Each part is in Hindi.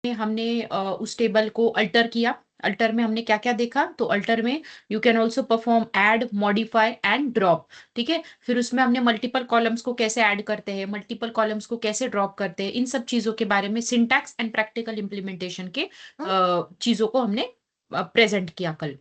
में हमने उस टेबल को अल्टर किया। अल्टर में हमने क्या क्या देखा, तो अल्टर में you can also perform add, modify and drop. ठीक है, फिर उसमें हमने मल्टीपल कॉलम्स को कैसे ऐड करते हैं, मल्टीपल कॉलम्स को कैसे ड्रॉप करते हैं, इन सब चीजों के बारे में सिंटैक्स एंड प्रैक्टिकल इंप्लीमेंटेशन के चीजों को हमने प्रेजेंट किया कल।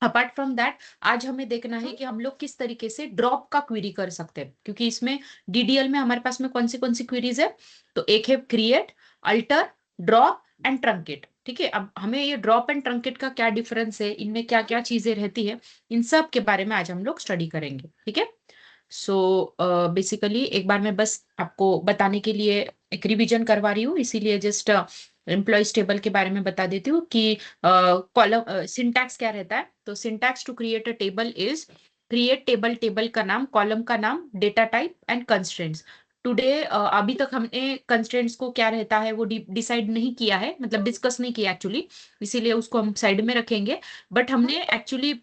अपार्ट फ्रॉम दैट आज हमें देखना है कि हम लोग किस तरीके से ड्रॉप का क्वेरी कर सकते हैं, क्योंकि इसमें डीडीएल में हमारे पास में कौन सी क्वेरीज है, तो एक है create, alter, drop and truncate. ठीक है, अब हमें ये ड्रॉप एंड ट्रंकेट का क्या डिफरेंस है, इनमें क्या क्या चीजें रहती है, इन सब के बारे में आज हम लोग स्टडी करेंगे। ठीक है, सो बेसिकली एक बार मैं बस आपको बताने के लिए एक रिवीजन करवा रही हूँ, इसीलिए जस्ट एम्प्लॉयज टेबल के बारे में बता देती हूँ कि कॉलम सिंटैक्स क्या रहता है। तो syntax to create a table is create table, table का नाम, कॉलम का नाम, data type and constraints. Today अभी तक हमने कंस्ट्रेंट्स को क्या रहता है वो डिसाइड नहीं किया है, मतलब डिस्कस नहीं किया एक्चुअली, इसीलिए उसको हम साइड में रखेंगे। बट हमने एक्चुअली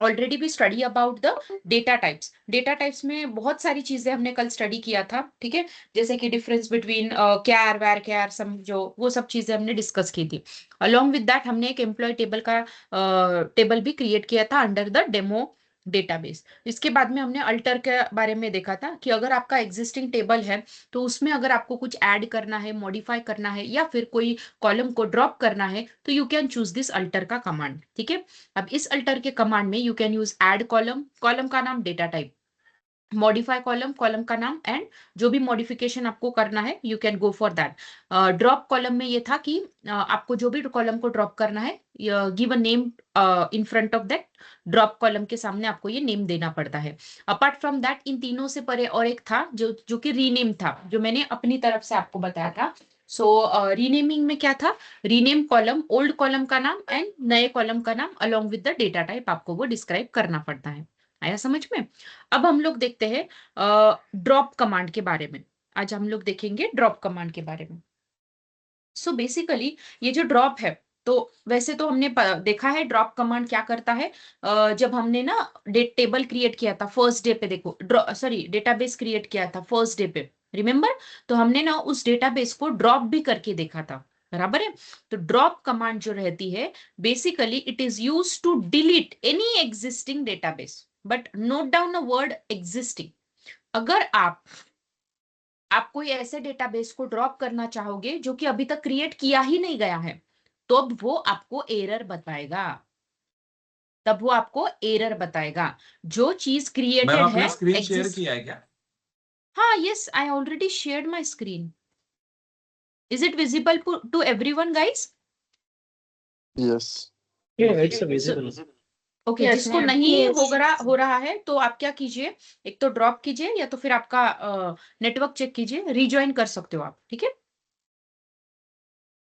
ऑलरेडी भी study about the data types. Data types में बहुत सारी चीजें हमने कल स्टडी किया था। ठीक है, जैसे कि डिफरेंस बिटवीन कैर, वेर कैर, समझो, वो सब चीजें हमने डिस्कस की थी। अलोंग विद दैट हमने एक एम्प्लॉय टेबल का टेबल भी क्रिएट किया था अंडर द डेमो डेटाबेस। इसके बाद में हमने अल्टर के बारे में देखा था कि अगर आपका एग्जिस्टिंग टेबल है तो उसमें अगर आपको कुछ ऐड करना है, मॉडिफाई करना है, या फिर कोई कॉलम को ड्रॉप करना है, तो you can choose this alter का कमांड। ठीक है, अब इस अल्टर के कमांड में you can use add column, column का नाम, data type, modify column, column का नाम, एंड जो भी मॉडिफिकेशन आपको करना है you can go for that. Drop column में ये था कि आपको जो भी कॉलम को ड्रॉप करना है, give a name in front of that. Drop column के सामने आपको ये नेम देना पड़ता है। अपार्ट फ्रॉम दैट इन तीनों से परे और एक था जो जो कि रीनेम था, जो मैंने अपनी तरफ से आपको बताया था। सो रीनेमिंग में क्या था, रीनेम कॉलम, ओल्ड कॉलम का नाम एंड नए कॉलम का नाम along with the data type आपको वो डिस्क्राइब करना पड़ता है। आया समझ में? अब हम लोग देखते हैं ड्रॉप कमांड के बारे में। आज हम लोग देखेंगे ड्रॉप कमांड के बारे में। सो बेसिकली ये जो ड्रॉप है, तो वैसे तो हमने देखा है ड्रॉप कमांड क्या करता है। जब हमने ना टेबल क्रिएट किया था फर्स्ट डे पे, देखो सॉरी डेटाबेस क्रिएट किया था फर्स्ट डे पे, रिमेम्बर? तो हमने ना उस डेटाबेस को ड्रॉप भी करके देखा था, बराबर है? तो ड्रॉप कमांड जो रहती है, basically it is use to delete any existing database. But note down a word existing. अगर आप कोई ऐसे डेटाबेस को ड्रॉप करना चाहोगे जो कि अभी तक क्रिएट किया ही नहीं गया है, तो अब वो आपको एरर बताएगा। तब वो आपको एरर बताएगा। जो चीज मैम क्रिएटेड आपने है, स्क्रीन शेयर एग्जिस्ट। किया है क्या? हाँ, yes, I already shared my screen. Is it visible to everyone guys? Yes. It's visible. Okay, Yes, जिसको ma'am. नहीं Yes. हो रहा है तो आप क्या कीजिए, एक तो ड्रॉप कीजिए या तो फिर आपका नेटवर्क चेक कीजिए, रिज्वाइन कर सकते हो आप। ठीक है,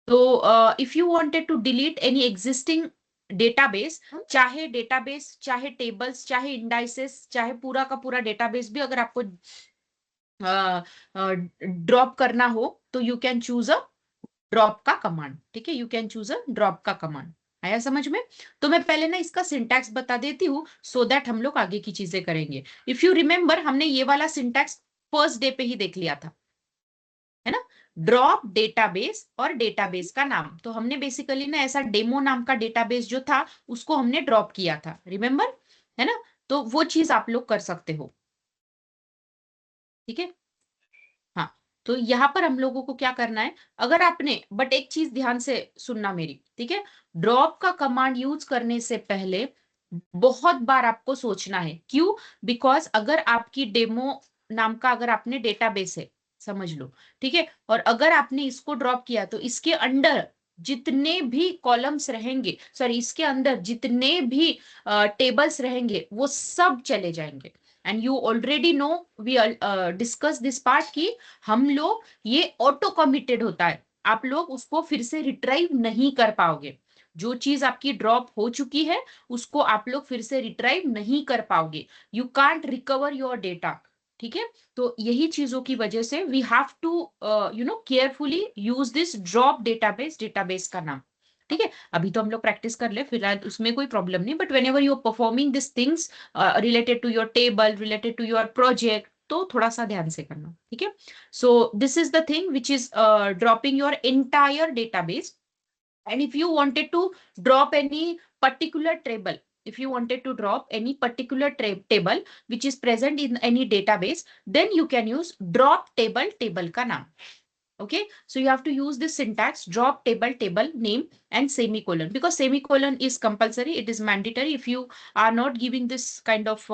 तो if you wanted to delete any existing database, चाहे डेटाबेस, चाहे टेबल्स, चाहे इंडाइसेस, चाहे पूरा का पूरा डेटाबेस भी अगर आपको ड्रॉप करना हो, तो you can choose a drop का कमांड। ठीक है, you can choose a drop का कमांड। आया समझ में? तो मैं पहले ना इसका सिंटैक्स बता देती हूँ, सो दैट हम लोग आगे की चीजें करेंगे। इफ यू रिमेंबर हमने ये वाला सिंटैक्स फर्स्ट डे पे ही देख लिया था, है ना? ड्रॉप डेटाबेस और डेटाबेस का नाम, तो हमने बेसिकली ना ऐसा डेमो नाम का डेटाबेस जो था उसको हमने ड्रॉप किया था, रिमेंबर? है ना? तो वो चीज आप लोग कर सकते हो। ठीक है, हाँ। तो यहाँ पर हम लोगों को क्या करना है, अगर आपने, बट एक चीज ध्यान से सुनना मेरी, ठीक है? ड्रॉप का कमांड यूज करने से पहले बहुत बार आपको सोचना है। क्यों? बिकॉज अगर आपकी डेमो नाम का अगर आपने डेटाबेस है, समझ लो, ठीक है, और अगर आपने इसको ड्रॉप किया तो इसके अंडर जितने भी कॉलम्स रहेंगे, सॉरी, इसके अंदर जितने भी टेबल्स रहेंगे वो सब चले जाएंगे। And you already know, we discuss this part कि हम लोग ये ऑटो कमिटेड होता है, आप लोग उसको फिर से रिट्राइव नहीं कर पाओगे। जो चीज आपकी ड्रॉप हो चुकी है उसको आप लोग फिर से रिट्राइव नहीं कर पाओगे। You can't recover your data. ठीक है, तो यही चीजों की वजह से we have to carefully use this drop database, database का नाम। ठीक है, अभी तो हम लोग प्रैक्टिस कर ले, फिलहाल उसमें कोई प्रॉब्लम नहीं, but whenever you are performing this things related to your table, related to your project, तो थोड़ा सा ध्यान से करना, ठीक है। So this is the thing which is dropping your entire database, and if you wanted to drop any particular table, if you wanted to drop any particular table which is present in any database, then you can use drop table, table का नाम. Okay, so you have to use this syntax drop table, table name and semicolon, because semicolon is compulsory, it is mandatory. If you are not giving this kind of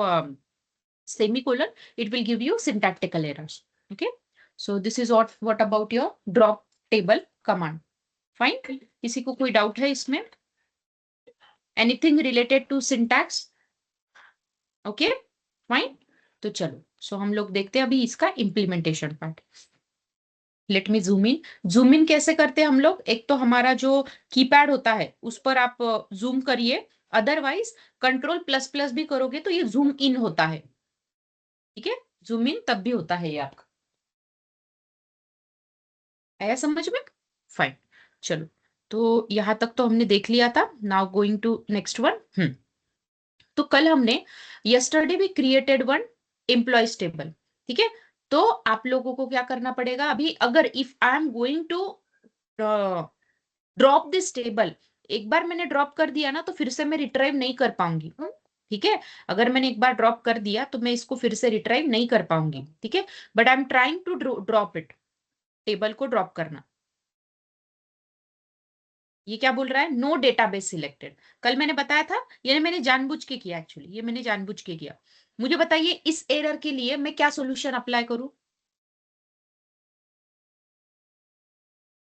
semicolon, it will give you syntactical errors. Okay, so this is what about your drop table command. Fine, किसी को कोई डाउट है इसमें? Anything related to syntax? Okay fine, तो चलो सो हम लोग देखते हैं अभी इसका implementation part. Let me zoom in. Zoom in कैसे करते हैं हम लोग? एक तो हमारा जो कीपैड होता है उस पर आप जूम करिए, अदरवाइज कंट्रोल प्लस प्लस भी करोगे तो ये जूम इन होता है, ठीक है, जूम इन तब भी होता है ये आपका. आया समझ में? फाइन, चलो तो यहां तक तो हमने देख लिया था. Now going to next one. तो कल हमने यस्टरडे भी क्रिएटेड वन एम्प्लॉयज टेबल, ठीक है. तो आप लोगों को क्या करना पड़ेगा अभी, अगर if I am going to drop this table, एक बार मैंने ड्रॉप कर दिया ना तो फिर से मैं रिट्राइव नहीं कर पाऊंगी, ठीक है. अगर मैंने एक बार ड्रॉप कर दिया तो मैं इसको फिर से रिट्राइव नहीं कर पाऊंगी, ठीक है. But I am trying to drop it, table को ड्रॉप करना. ये क्या बोल रहा है? No database selected. कल मैंने बताया था, ये मैंने जानबूझ के किया, एक्चुअली ये मैंने जानबूझ के किया. मुझे बताइए इस एरर के लिए मैं क्या सॉल्यूशन अप्लाई करूं?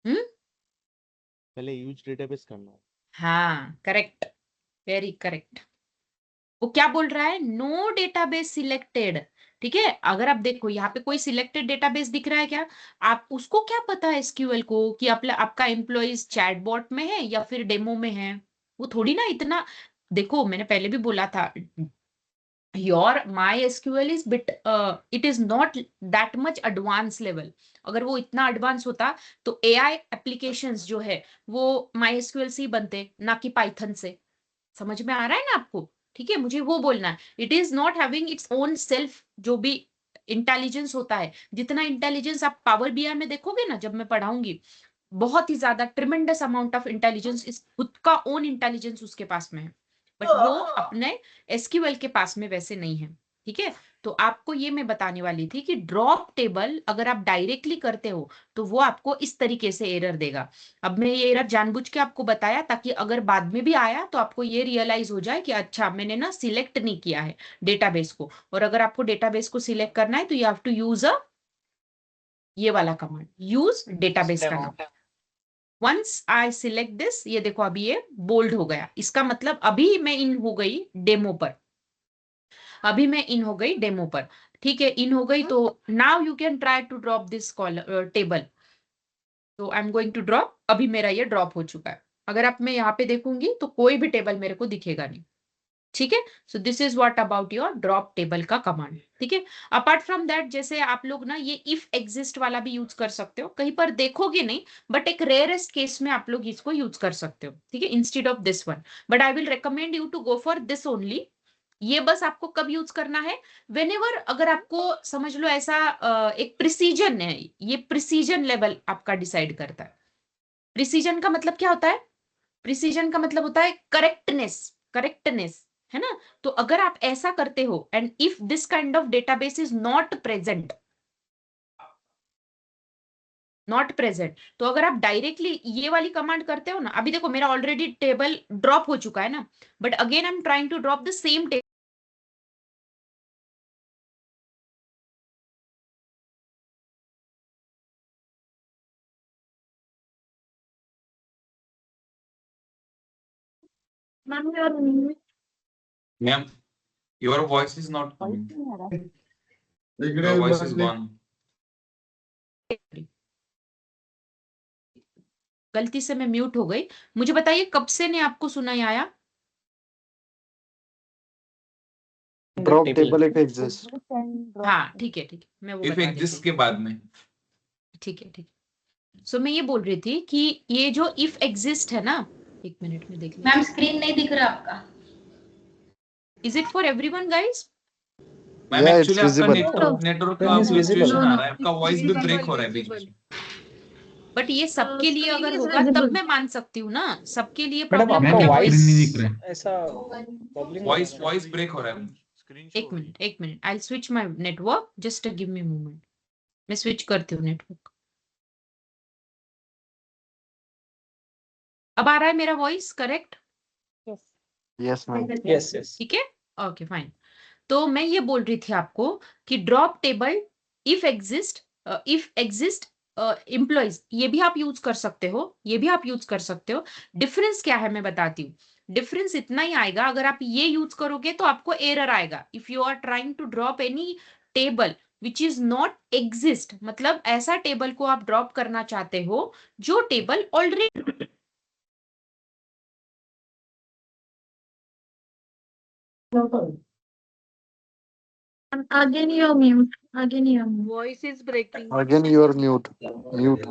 पहले यूज डेटाबेस करना है. हाँ करेक्ट, वेरी करेक्ट. वो क्या बोल रहा है? नो डेटाबेस सिलेक्टेड, ठीक है. अगर आप देखो यहाँ पे कोई सिलेक्टेड डेटाबेस दिख रहा है क्या? आप उसको क्या पता है एसक्यूएल को कि आपका एम्प्लॉइज चैटबॉट में है या फिर डेमो में है? वो थोड़ी ना इतना. देखो मैंने पहले भी बोला था, your MySQL is bit it is not that much advanced level. अगर वो इतना एडवांस होता तो AI एप्लीकेशंस जो है वो MySQL से ही बनते, ना कि पाइथन से. समझ में आ रहा है ना आपको? ठीक है, मुझे वो बोलना है. It is not having its own self जो भी इंटेलिजेंस होता है, जितना इंटेलिजेंस आप पावर बीआई में देखोगे ना जब मैं पढ़ाऊंगी, बहुत ही ज्यादा ट्रिमेंडस अमाउंट ऑफ इंटेलिजेंस, इस खुद का ओन इंटेलिजेंस उसके पास में है, बट वो अपने एसक्यूएल के पास में वैसे नहीं है, ठीक है. तो आपको ये मैं बताने वाली थी कि ड्रॉप टेबल अगर आप डायरेक्टली करते हो तो वो आपको इस तरीके से एरर देगा. अब मैं ये एरर जानबूझ के आपको बताया ताकि अगर बाद में भी आया तो आपको ये रियलाइज हो जाए कि अच्छा मैंने ना सिलेक्ट नहीं किया है डेटाबेस को. और अगर आपको डेटाबेस को सिलेक्ट करना है तो यू हैव टू यूज ये वाला कमांड, यूज डेटाबेस का नाम. वंस आई सिलेक्ट दिस, ये देखो अभी ये बोल्ड हो गया, इसका मतलब अभी मैं इन हो गई डेमो पर, अभी मैं इन हो गई डेमो पर, ठीक है, इन हो गई. तो now you can try to drop this table. तो I am going to drop, अभी मेरा ये ड्रॉप हो चुका है. अगर आप मैं यहाँ पे देखूंगी तो कोई भी टेबल मेरे को दिखेगा नहीं, ठीक है. So this is what about your drop table का कमांड, ठीक है. अपार्ट फ्रॉम दैट जैसे आप लोग ना ये इफ एग्जिस्ट वाला भी यूज कर सकते हो, कहीं पर देखोगे नहीं बट एक रेयरेस्ट केस में आप लोग इसको यूज कर सकते हो, ठीक है, instead of this one. But I will recommend you to go for this only. ये बस आपको कब यूज करना है? वेनेवर अगर आपको समझ लो ऐसा एक प्रिसीजन है, ये प्रिसीजन लेवल आपका डिसाइड करता है. प्रिसीजन का मतलब क्या होता है? प्रिसीजन का मतलब होता है करेक्टनेस, करेक्टनेस है ना. तो अगर आप ऐसा करते हो and if this kind of database is not present, not present, तो अगर आप डायरेक्टली ये वाली कमांड करते हो ना, अभी देखो मेरा ऑलरेडी टेबल ड्रॉप हो चुका है ना, but again I am trying to drop the same table. Ma'am, your voice is not coming. Your voice is gone. गलती से मैं म्यूट हो गई. मुझे बताइए कब से ने आपको सुनाई आया? ड्रॉप टेबल एक एग्जिस्ट. हाँ ठीक है, ठीक है, मैं वो If बता देती exists हूँ. के बाद में. ठीक है, ठीक है. सो मैं ये बोल रही थी कि ये जो इफ एग्जिस्ट है ना, एक मिनट में देख लें. मैम स्क्रीन नहीं दिख रहा आपका. Is it for everyone guys? Ma'am Yeah, actually it's आपका visible. नेटवर्क का Then it's फ्लक्चुएशन visible. आ रहा है, आपका वॉइस भी ब्रेक हो रहा है बीच में। बट ये सबके लिए screen अगर is होगा तब visible. मैं मान सकती हूँ ना, सबके लिए मैडम प्रॉब्लम आपका है क्या? वॉइस नहीं दिख रहा है। ऐसा बबलिंग हो रहा वॉइस है वॉइस ब्रेक हो रहा है। एक minute I switch my network, just give me moment, मैं स्विच करती हूँ नेटवर्क। अब आ रहा है मेरा voice correct? Yes, ma'am. Yes yes ठीक है, ओके फाइन। तो मैं ये बोल रही थी आपको कि drop table if exist employees, ये भी आप यूज कर सकते हो, ये भी आप यूज कर सकते हो। डिफरेंस क्या है मैं बताती हूँ। डिफरेंस इतना ही आएगा, अगर आप ये यूज करोगे तो आपको एरर आएगा। If you are trying to drop any table which is not exist, मतलब ऐसा टेबल को आप ड्रॉप करना चाहते हो जो table already Again you're mute. Again you're mute. Voice is breaking. Again, you're mute. Mute.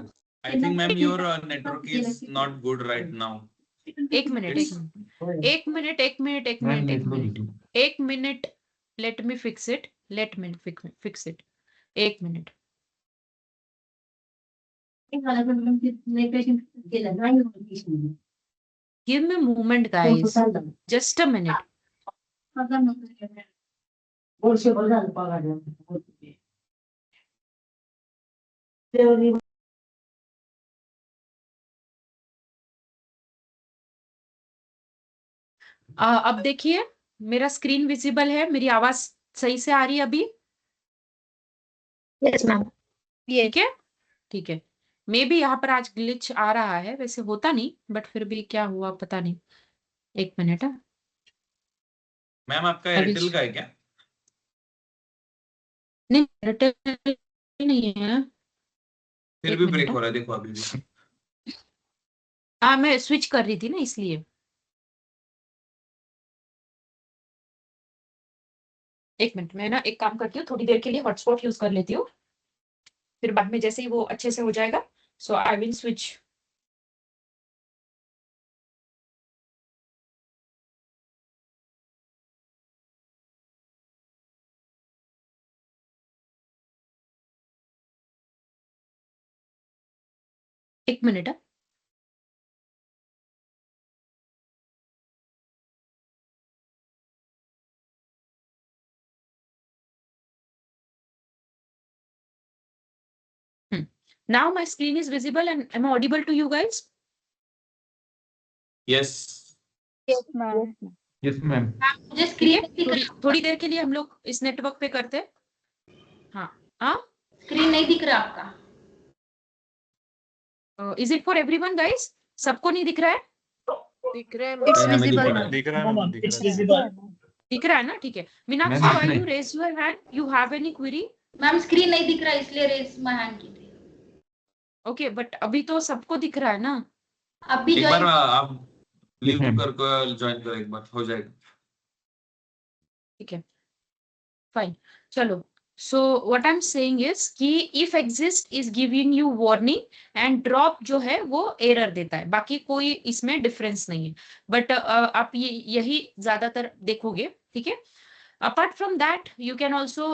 I think ma'am your network is not good right now. एक minute let me fix it, fix it, एक minute. Give me moment guys, just a minute. अब देखिए मेरा स्क्रीन विजिबल है, मेरी आवाज सही से आ रही है अभी? Yes, ma'am. ठीक है, ठीक है। मे बी यहाँ पर आज ग्लिच आ रहा है, वैसे होता नहीं, बट फिर भी क्या हुआ पता नहीं। एक मिनट है मैम आपका अभी- एयरटेल का है क्या? नहीं, एयरटेल नहीं है। फिर एक भी मिनट ब्रेक है। हो रहा है, देखो अभी भी। हाँ, मैं स्विच कर रही थी ना इसलिए। एक मिनट, मैं ना एक काम करती हूँ, थोड़ी देर के लिए हॉटस्पॉट यूज कर लेती हूँ, फिर बाद में जैसे ही वो अच्छे से हो जाएगा, सो आई विल स्विच। एक मिनट है। Now my screen is visible and am I audible to you guys? Yes Yes, ma'am. Yes ma'am. मुझे ठीक है, स्क्रीन थोड़ी देर के लिए हम लोग इस नेटवर्क पे करते हैं। हाँ, स्क्रीन नहीं दिख रहा आपका। Is it for everyone guys? सबको नहीं दिख रहा है? दिख रहा है It's हमें दिख visible. रहा है। दिख रहा है मैम, दिख रहा है। दिख रहा है ना? ठीक है। मीनाक्षी, मैम, व्हाई नहीं। You raise your hand? You have any query? Ma'am screen नहीं दिख रहा इसलिए रेज माय हैंड की थी। ओके, बट अभी तो सबको दिख रहा है ना? अभी एक जो बार आप लीव कर ज्वाइन करो, एक बार हो जाएगा। ठीक है, फाइन, चलो। So what I am saying is कि if exist is giving you warning and drop जो है वो एरर देता है, बाकी कोई इसमें डिफरेंस नहीं है। बट आप यही ज्यादातर देखोगे, ठीक है। Apart from that you can also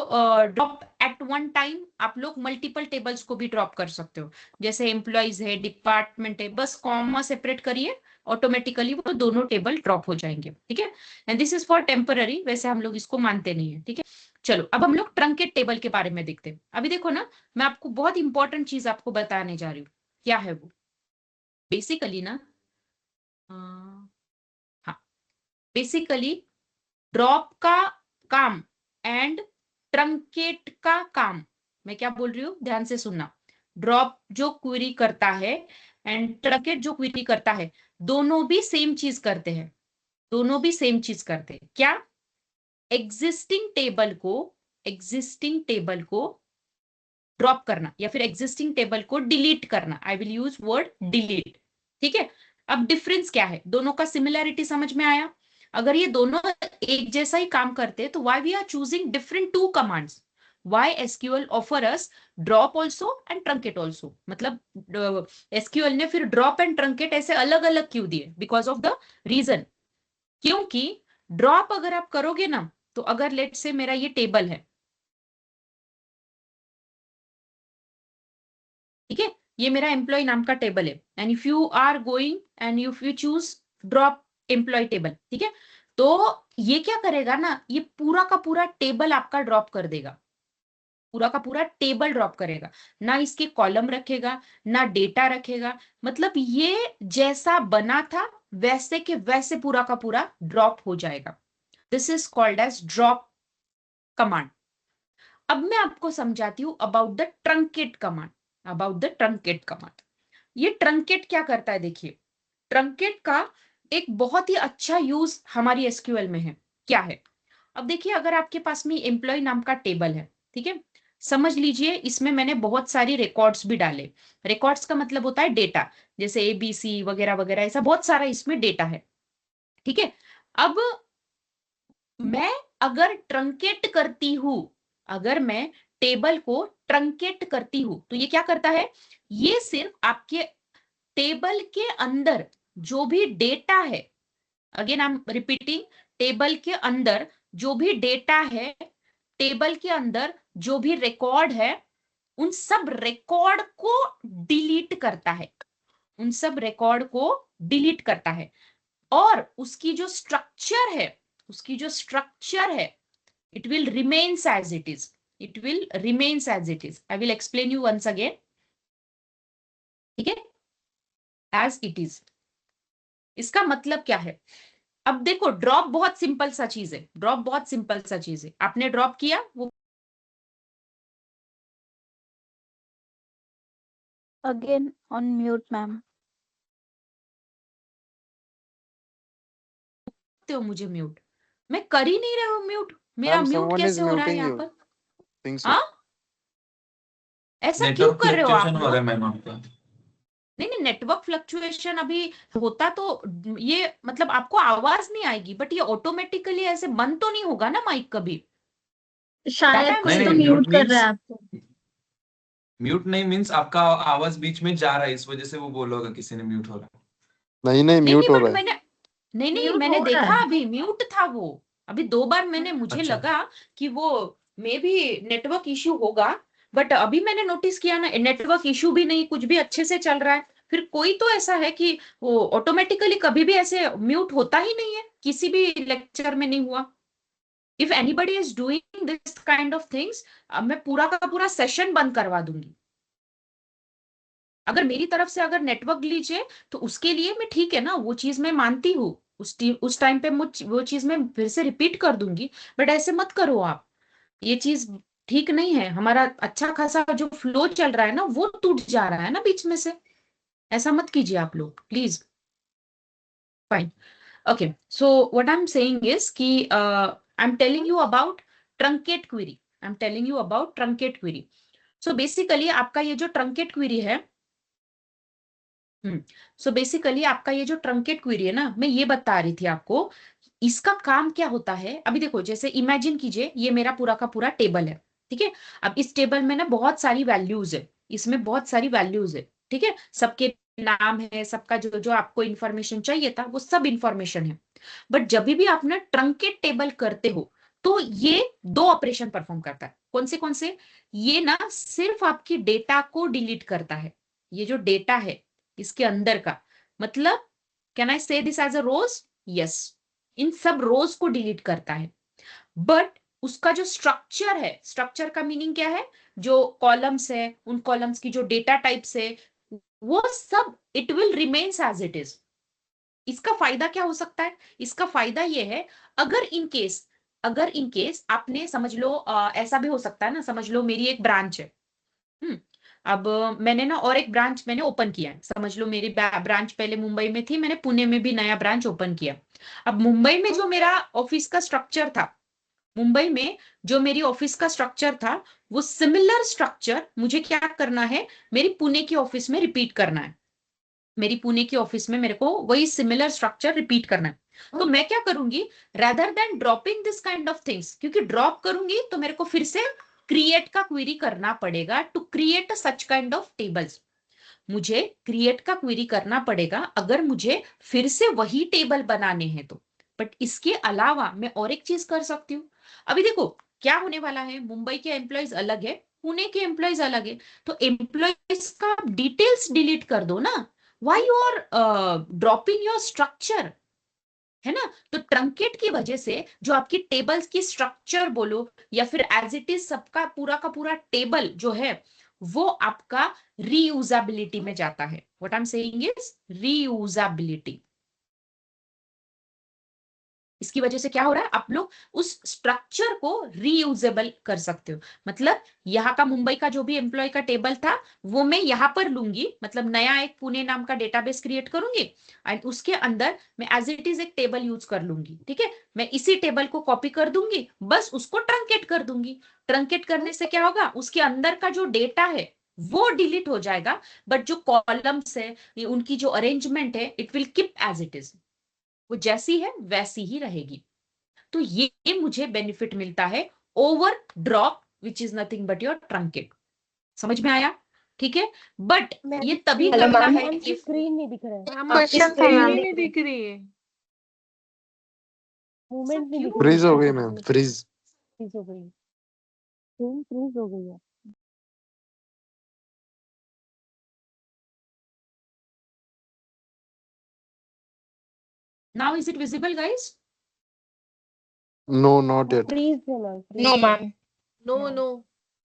drop eight one time. आप लोग मल्टीपल टेबल्स को भी ड्रॉप कर सकते हो, जैसे एम्प्लॉयज है, डिपार्टमेंट है, बस कॉमा सेपरेट करिए, ऑटोमेटिकली वो दोनों टेबल ड्रॉप हो जाएंगे, ठीक है। And this is for temporary, वैसे हम लोग इसको मानते नहीं है, ठीक है। चलो अब हम लोग ट्रंकेट टेबल के बारे में देखते हैं। अभी देखो ना, मैं आपको बहुत इंपॉर्टेंट चीज आपको बताने जा रही हूँ। क्या है वो? बेसिकली ना, हाँ, बेसिकली ड्रॉप का काम एंड ट्रंकेट का काम, मैं क्या बोल रही हूँ ध्यान से सुनना। ड्रॉप जो क्वेरी करता है एंड ट्रंकेट जो क्वेरी करता है, दोनों भी सेम चीज करते हैं, दोनों भी सेम चीज करते हैं। क्या? एग्जिस्टिंग टेबल को ड्रॉप करना या फिर एग्जिस्टिंग टेबल को डिलीट करना। I will use word delete, ठीक है। अब डिफरेंस क्या है? दोनों का सिमिलैरिटी समझ में आया? अगर ये दोनों एक जैसा ही काम करते हैं तो why we are choosing different two commands? Why SQL offer us drop also and truncate also? मतलब SQL ने फिर drop and truncate ऐसे अलग अलग क्यों दिए? Because of the reason, क्योंकि ड्रॉप अगर आप करोगे ना, तो अगर लेट से मेरा ये टेबल है, ठीक है, ये मेरा एम्प्लॉय नाम का टेबल है and if you are going and if you choose drop employ table, ठीक है, तो ये क्या करेगा ना, ये पूरा का पूरा टेबल आपका ड्रॉप कर देगा, पूरा का पूरा टेबल ड्रॉप करेगा, ना इसके कॉलम रखेगा ना डेटा रखेगा, मतलब ये जैसा बना था वैसे के वैसे पूरा का पूरा ड्रॉप हो जाएगा। This is called as drop command. अब मैं आपको समझाती हूं about the truncate command, about the truncate command. ये ट्रंकेट क्या करता है, देखिए ट्रंकेट का एक बहुत ही अच्छा यूज हमारी एसक्यूएल में है, क्या है, अब देखिए अगर आपके पास में एम्प्लॉय नाम का टेबल है, ठीक है, समझ लीजिए इसमें मैंने बहुत सारी रिकॉर्ड्स भी डाले, रिकॉर्ड्स का मतलब होता है डेटा, जैसे ABC वगैरह वगैरह, ऐसा बहुत सारा इसमें डेटा है, ठीक है। अब मैं अगर ट्रंकेट करती हूं, अगर मैं टेबल को ट्रंकेट करती हूं, तो ये क्या करता है, ये सिर्फ आपके टेबल के अंदर जो भी डेटा है, again I am repeating, table के अंदर जो भी डेटा है, टेबल के अंदर जो भी रिकॉर्ड है, उन सब रिकॉर्ड को डिलीट करता है, उन सब रिकॉर्ड को डिलीट करता है, और उसकी जो स्ट्रक्चर है, उसकी जो स्ट्रक्चर है, it will remains as it is, it will remains as it is. I will explain you once again, ठीक है, एज इट इज। इसका मतलब क्या है, अब देखो ड्रॉप बहुत सिंपल सा चीज है, ड्रॉप बहुत सिंपल सा चीज है, आपने ड्रॉप किया, वो Again on mute, ma'am. हो मुझे म्यूट, मैं कर ही नहीं रहा हूं म्यूट, मेरा Ma'am, म्यूट someone is कैसे हो रहा है muting यहाँ you. पर, Think so. हाँ ऐसा क्यों नेटवर्क कर रहे हो आप फ्लक्चुएशन हो लोग? रहा है मैम आपका। नहीं नहीं, नेटवर्क फ्लक्चुएशन अभी होता तो ये मतलब आपको आवाज नहीं आएगी, बट ये ऑटोमेटिकली ऐसे बंद तो नहीं होगा ना माइक कभी, शायद That कोई I'm तो saying. म्यूट कर रहा है आपको। म्यूट नहीं मींस आपका आवाज बीच में जा रहा है, इस वजह से वो बोला होगा किसी ने म्यूट हो रहा है। नहीं नहीं म्यूट हो बट रहा है। मैंने, नहीं म्यूट मैंने हो रहा देखा है। अभी म्यूट था वो, अभी 2 बार मैंने, मुझे अच्छा। लगा कि वो मे भी नेटवर्क इश्यू होगा, बट अभी मैंने नोटिस किया ना नेटवर्क इश्यू भी नहीं, कुछ भी अच्छे से चल रहा है, फिर कोई तो ऐसा है कि वो ऑटोमेटिकली कभी भी ऐसे म्यूट होता ही नहीं है, किसी भी लेक्चर में नहीं हुआ। If anybody is doing this kind of things, मैं पूरा का पूरा सेशन बंद करवा दूंगी। अगर मेरी तरफ से अगर नेटवर्क लीजिए तो उसके लिए मैं ठीक है ना, वो चीज मैं मानती हूँ, उस टाइम पे वो चीज मैं फिर से रिपीट कर दूंगी, बट ऐसे मत करो आप, ये चीज ठीक नहीं है, हमारा अच्छा खासा जो फ्लो चल रहा है ना वो टूट जा रहा है ना बीच में से, ऐसा मत कीजिए आप लोग please. Fine, okay, so what I am saying is कि I am telling you about truncate query, I am telling you about truncate query. So basically आपका ये जो ट्रंकेट क्वेरी है, सो बेसिकली आपका ये जो ट्रंकेट क्वेरी है ना, मैं ये बता रही थी आपको, इसका काम क्या होता है। अभी देखो जैसे इमेजिन कीजिए ये मेरा पूरा का पूरा टेबल है, ठीक है, अब इस टेबल में ना बहुत सारी वैल्यूज है, इसमें बहुत सारी वैल्यूज है, ठीक है, सबके नाम है, सबका जो जो आपको इंफॉर्मेशन चाहिए था वो सब इंफॉर्मेशन है, बट जब भी आप ना ट्रंकेट टेबल करते हो तो ये 2 ऑपरेशन परफॉर्म करता है, कौन से, ये ना सिर्फ आपकी डेटा को डिलीट करता है, ये जो डेटा है इसके अंदर का, मतलब can I say this as a rose, yes, इन सब रोज को डिलीट करता है, बट उसका जो स्ट्रक्चर है, स्ट्रक्चर का मीनिंग क्या है, जो कॉलम्स है उन कॉलम्स की जो डेटा टाइप्स है वो सब it will remains as it is. इसका फायदा क्या हो सकता है, इसका फायदा ये है, अगर इन केस आपने समझ लो ऐसा भी हो सकता है ना, समझ लो मेरी एक ब्रांच है, अब मैंने ना और एक ब्रांच मैंने ओपन किया है, समझ लो मेरी ब्रांच पहले मुंबई में थी, मैंने पुणे में भी नया ब्रांच ओपन किया। अब मुंबई में जो मेरा ऑफिस का स्ट्रक्चर था, मुंबई में जो मेरी ऑफिस का स्ट्रक्चर था, वो सिमिलर स्ट्रक्चर मुझे क्या करना है, मेरी पुणे की ऑफिस में रिपीट करना है, मेरी पुणे की ऑफिस में मेरे को वही सिमिलर स्ट्रक्चर रिपीट करना है। तो मैं क्या करूंगी, rather than dropping this kind of things, क्योंकि ड्रॉप करूंगी तो मेरे को फिर से क्रिएट का क्वेरी करना पड़ेगा to create such kind of tables, मुझे क्रिएट का क्वेरी करना पड़ेगा अगर मुझे फिर से वही टेबल बनाने हैं तो, बट इसके अलावा मैं और एक चीज कर सकती हूँ। अभी देखो क्या होने वाला है, मुंबई के एम्प्लॉयज अलग है पुणे के एम्प्लॉयज अलग है, तो एम्प्लॉयज का डिटेल्स डिलीट कर दो ना। Why you are dropping your structure, है ना। तो ट्रंकेट की वजह से जो आपकी टेबल्स की स्ट्रक्चर बोलो या फिर एज इट इज सबका पूरा का पूरा टेबल जो है वो आपका रीयूजेबिलिटी में जाता है। What I am saying is reusability. इसकी वजह से क्या हो रहा है, आप लोग उस स्ट्रक्चर को रीयूजेबल कर सकते हो। मतलब यहाँ का मुंबई का जो भी एम्प्लॉय का टेबल था वो मैं यहाँ पर लूंगी, मतलब नया एक पुणे नाम का डेटाबेस क्रिएट करूंगी एंड उसके अंदर मैं एज इट इज एक टेबल यूज कर लूंगी। ठीक है, मैं इसी टेबल को कॉपी कर दूंगी, बस उसको ट्रंकेट कर दूंगी। ट्रंकेट करने से क्या होगा, उसके अंदर का जो डेटा है वो डिलीट हो जाएगा, बट जो कॉलम्स है उनकी जो अरेंजमेंट है it will keep as it is, वो जैसी है वैसी ही रहेगी। तो ये मुझे बेनिफिट मिलता है over drop which is nothing but your truncate. समझ में आया? ठीक है, बट ये तभी करना है कि स्क्रीन नहीं दिख रहा है, मैम आपकी Question था स्क्रीन मैम। ही नहीं दिख रही है। मूवमेंट नहीं दिख फ्रीज हो गई मैम, फ्रीज। फ्रीज हो गई, स्क्रीन फ्रीज हो गई है। Now is it visible guys? No, not yet. Freeze है ma'am, freeze No, ma'am. No no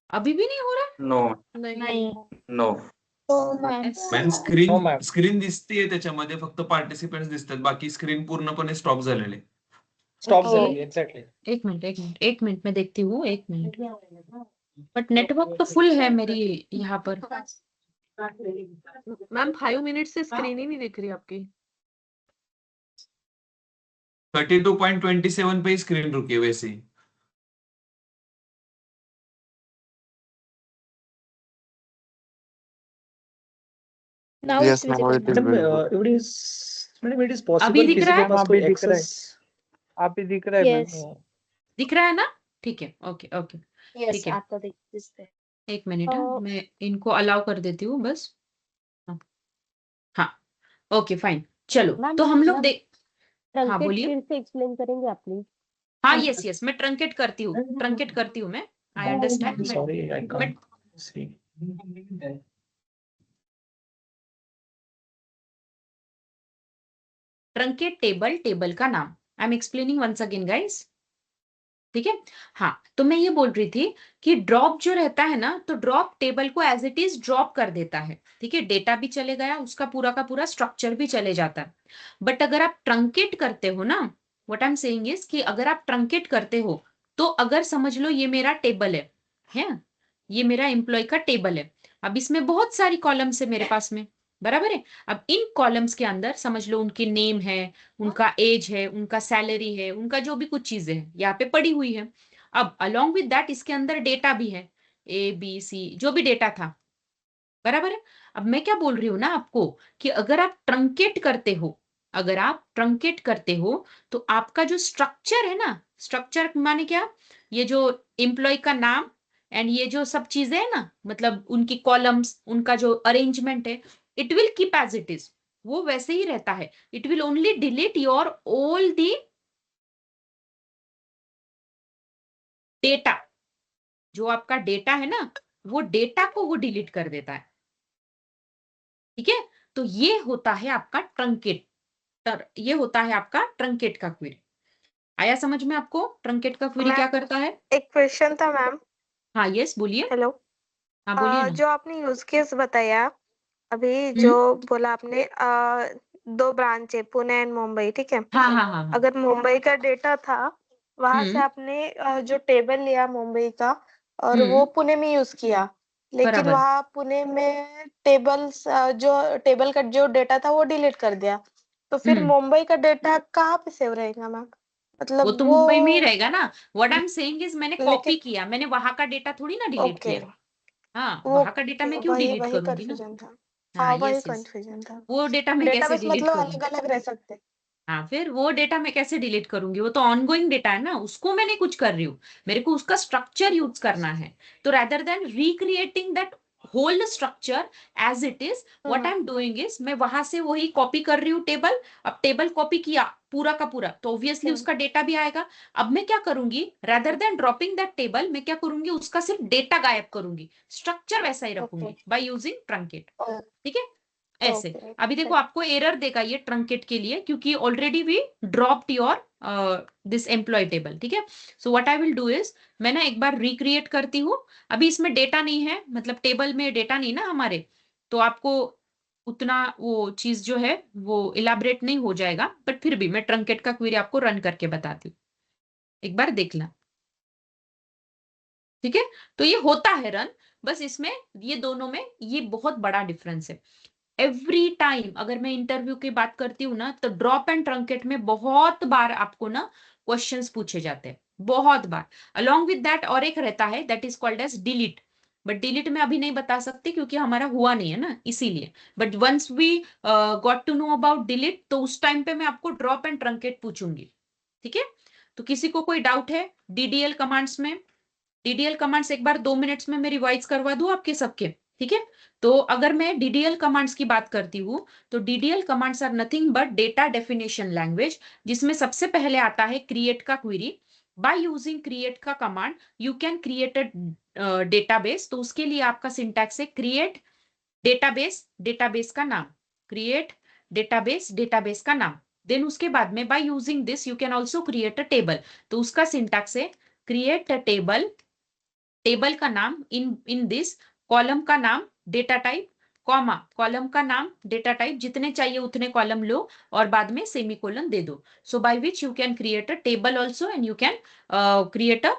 अभी भी नहीं हो रहा? नो नहीं। No Oh, ma'am. Ma'am screen दिसतेय त्याच्यामध्ये, फक्त पार्टिसिपेंट्स दिसतात, बाकी स्क्रीन पूर्णपणे स्टॉप झालेले. Stop Oh. झालेली एक्झॅक्टली. एक मिनट मैं देखती हूँ, एक मिनट। बट नेटवर्क तो फुल है मेरी यहाँ पर। मैम 5 मिनट से स्क्रीन ही नहीं दिख रही आपकी। 32.27 पे स्क्रीन रुकी है वैसे ही। Now Yes, it's now visible. it is madam visible. एवढी मैडम इट इज अभी पॉसिबल दिख किसी रहा के है? पास कोई अभी दिख रहा है। एक्सेस. अभी दिख रहा है Yes. मैम। दिख रहा है ना? ठीक है, ओके ओके। Yes, ठीक है, आता दिखते हैं। एक मिनट है, मैं इनको अलाउ कर देती हूँ बस। हाँ, ओके फाइन। चलो मैम, तो हम लोग मैम, देख, हाँ ट्रंकेट बोलिए। फिर से एक्सप्लेन करेंगे आप प्लीज? हाँ यस यस, मैं ट्रंकेट करती हूँ मैं। I understand. सॉरी आई मैं कांट सी. ट्रंकेट टेबल का नाम I am explaining once again guys. ठीक है, हाँ तो मैं ये बोल रही थी कि ड्रॉप जो रहता है ना, तो ड्रॉप टेबल को एज इट इज ड्रॉप कर देता है। ठीक है, डेटा भी चले गया, उसका पूरा का पूरा स्ट्रक्चर भी चले जाता है। बट अगर आप ट्रंकेट करते हो ना, what I am saying is कि अगर आप ट्रंकेट करते हो तो अगर समझ लो ये मेरा टेबल है ये मेरा एम्प्लॉय का टेबल है। अब इसमें बहुत सारी कॉलम्स है मेरे पास में, बराबर है। अब इन कॉलम्स के अंदर समझ लो उनके नेम है, उनका एज है, उनका सैलरी है, उनका जो भी कुछ चीजें हैं यहाँ पे पड़ी हुई है। अब अलोंग विद दैट इसके अंदर डेटा भी है, ए बी सी जो भी डेटा था, बराबर है। अब मैं क्या बोल रही हूँ ना आपको कि अगर आप ट्रंकेट करते हो, अगर आप ट्रंकेट करते हो तो आपका जो स्ट्रक्चर है ना, स्ट्रक्चर माने क्या, ये जो एम्प्लॉय का नाम एंड ये जो सब चीजें है ना, मतलब उनकी कॉलम्स, उनका जो अरेंजमेंट है, it will keep as it is, वो वैसे ही रहता है। It will only delete your all the data, जो आपका डेटा है ना वो डेटा को वो डिलीट कर देता है। ठीक है, तो ये होता है आपका ट्रंकेट, ये होता है आपका ट्रंकेट का क्वेरी। आया समझ में आपको ट्रंकेट का क्वेरी क्या करता है? एक क्वेश्चन था मैम। हाँ यस बोलिए। हेलो। हाँ बोलिए ना। जो आपने यूज केस बताया अभी, जो बोला आपने 2 ब्रांच है, पुणे एंड मुंबई, ठीक है। हाँ हाँ हाँ हाँ। अगर मुंबई का डेटा था, वहां से आपने जो टेबल लिया मुंबई का और वो पुणे में यूज किया, लेकिन बराबर। वहां पुणे में जो टेबल का जो डेटा था वो डिलीट कर दिया, तो फिर मुंबई का डेटा कहाँ पे सेव रहेगा मैम? मतलब वो तो मुंबई में ही रहेगा ना। What I am saying is मैंने कॉपी लेकिन किया, मैंने वहां का डेटा थोड़ी ना डिलीट ओके, किया। हाँ वो वहां का डेटा मैं क्यों वही डिलीट वही करूंगी ना। कंफ्यूजन था। हाँ हाँ, वही यस यस, कंफ्यूजन था। वो डेटा मैं कैसे डेटाबेस डिलीट मतलब करूंगी? अलग अलग रह सकते। हाँ फिर वो डेटा मैं कैसे डिलीट करूंगी, वो तो ऑनगोइंग डेटा है ना, उसको मैं नहीं कुछ कर रही हूँ, मेरे को उसका स्ट्रक्चर यूज करना है। तो rather than recreating that whole structure as it is, what I am doing is मैं वहां से वही कॉपी कर रही हूँ टेबल। अब टेबल कॉपी किया पूरा का पूरा तो ऑब्वियसली उसका डेटा भी आएगा। अब मैं क्या करूंगी, rather than dropping that table, मैं क्या करूंगी, उसका सिर्फ डेटा गायब करूंगी, स्ट्रक्चर वैसा ही रखूंगी बाय यूजिंग ट्रंकेट। ठीक है, ऐसे। Okay. अभी देखो आपको एरर देगा ये ट्रंकेट के लिए, क्योंकि already we dropped your this employ table. ठीक है, so what I will do is मैं ना एक बार रिक्रिएट करती हूँ। अभी इसमें डेटा नहीं है, मतलब टेबल में डेटा नहीं ना हमारे, तो आपको उतना वो चीज जो है वो इलाबरेट नहीं हो जाएगा, बट फिर भी मैं ट्रंकेट का क्वेरी आपको रन करके बताती हूँ, एक बार देखना। ठीक है, तो ये होता है रन, बस इसमें ये दोनों में ये बहुत बड़ा डिफरेंस है। एवरी टाइम अगर मैं इंटरव्यू की बात करती हूँ ना, तो ड्रॉप एंड ट्रंकेट में बहुत बार आपको ना क्वेश्चंस पूछे जाते हैं, बहुत बार। अलोंग विद दैट और एक रहता है, that is called as delete, but delete में अभी नहीं बता सकती क्योंकि हमारा हुआ नहीं है ना, इसीलिए। But once we got to know about delete, तो उस टाइम पे मैं आपको ड्रॉप एंड ट्रंकेट पूछूंगी। ठीक है, तो किसी को कोई डाउट है डीडीएल कमांड्स में? डीडीएल कमांड्स एक बार 2 मिनट्स में मैं रिवाइज करवा दूं आपके सबके। ठीक है, तो अगर मैं डीडीएल कमांड्स की बात करती हूँ, तो DDL commands are nothing but data definition language, जिसमें सबसे पहले आता है क्रिएट का क्वेरी। बाय यूजिंग क्रिएट का command you can create a database. तो उसके लिए आपका सिंटैक्स है क्रिएट डेटाबेस, डेटाबेस का नाम, क्रिएट डेटाबेस, डेटाबेस का नाम। देन उसके बाद में by using this you can also create a table. तो उसका सिंटैक्स है क्रिएट अ टेबल, टेबल का नाम इन दिस, कॉलम का नाम डेटा टाइप, कॉमा कॉलम का नाम डेटा टाइप, जितने चाहिए उतने कॉलम लो और बाद में सेमीकोलन दे दो। So by which you can create a table also and you can create a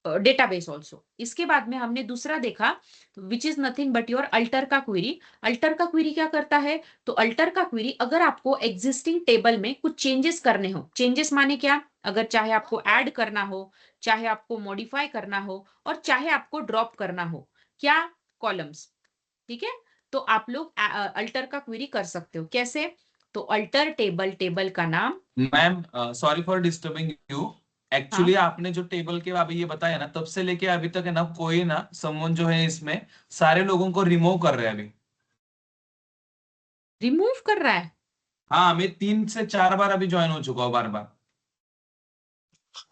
database also. इसके बाद में हमने दूसरा देखा which is nothing but your alter का क्वेरी। अल्टर का क्वेरी क्या करता है, तो अल्टर का क्वेरी अगर आपको एग्जिस्टिंग टेबल में कुछ चेंजेस करने हो, चेंजेस माने क्या, अगर चाहे आपको ऐड करना हो, चाहे आपको मॉडिफाई करना हो, और चाहे आपको ड्रॉप करना हो, क्या, कॉलम्स। ठीक है, तो आप लोग अल्टर का क्वेरी कर सकते हो। कैसे, तो अल्टर टेबल, टेबल का नाम। Ma'am sorry for disturbing you. हाँ, एक्चुअली आपने जो टेबल के अभी ये बताया ना, तब से लेके अभी तक है ना, कोई ना समवन जो है इसमें सारे लोगों को रिमूव कर रहे हैं अभी। रिमूव कर रहा है? हाँ, मैं 3 से 4 बार अभी ज्वाइन हो चुका हूँ बार बार।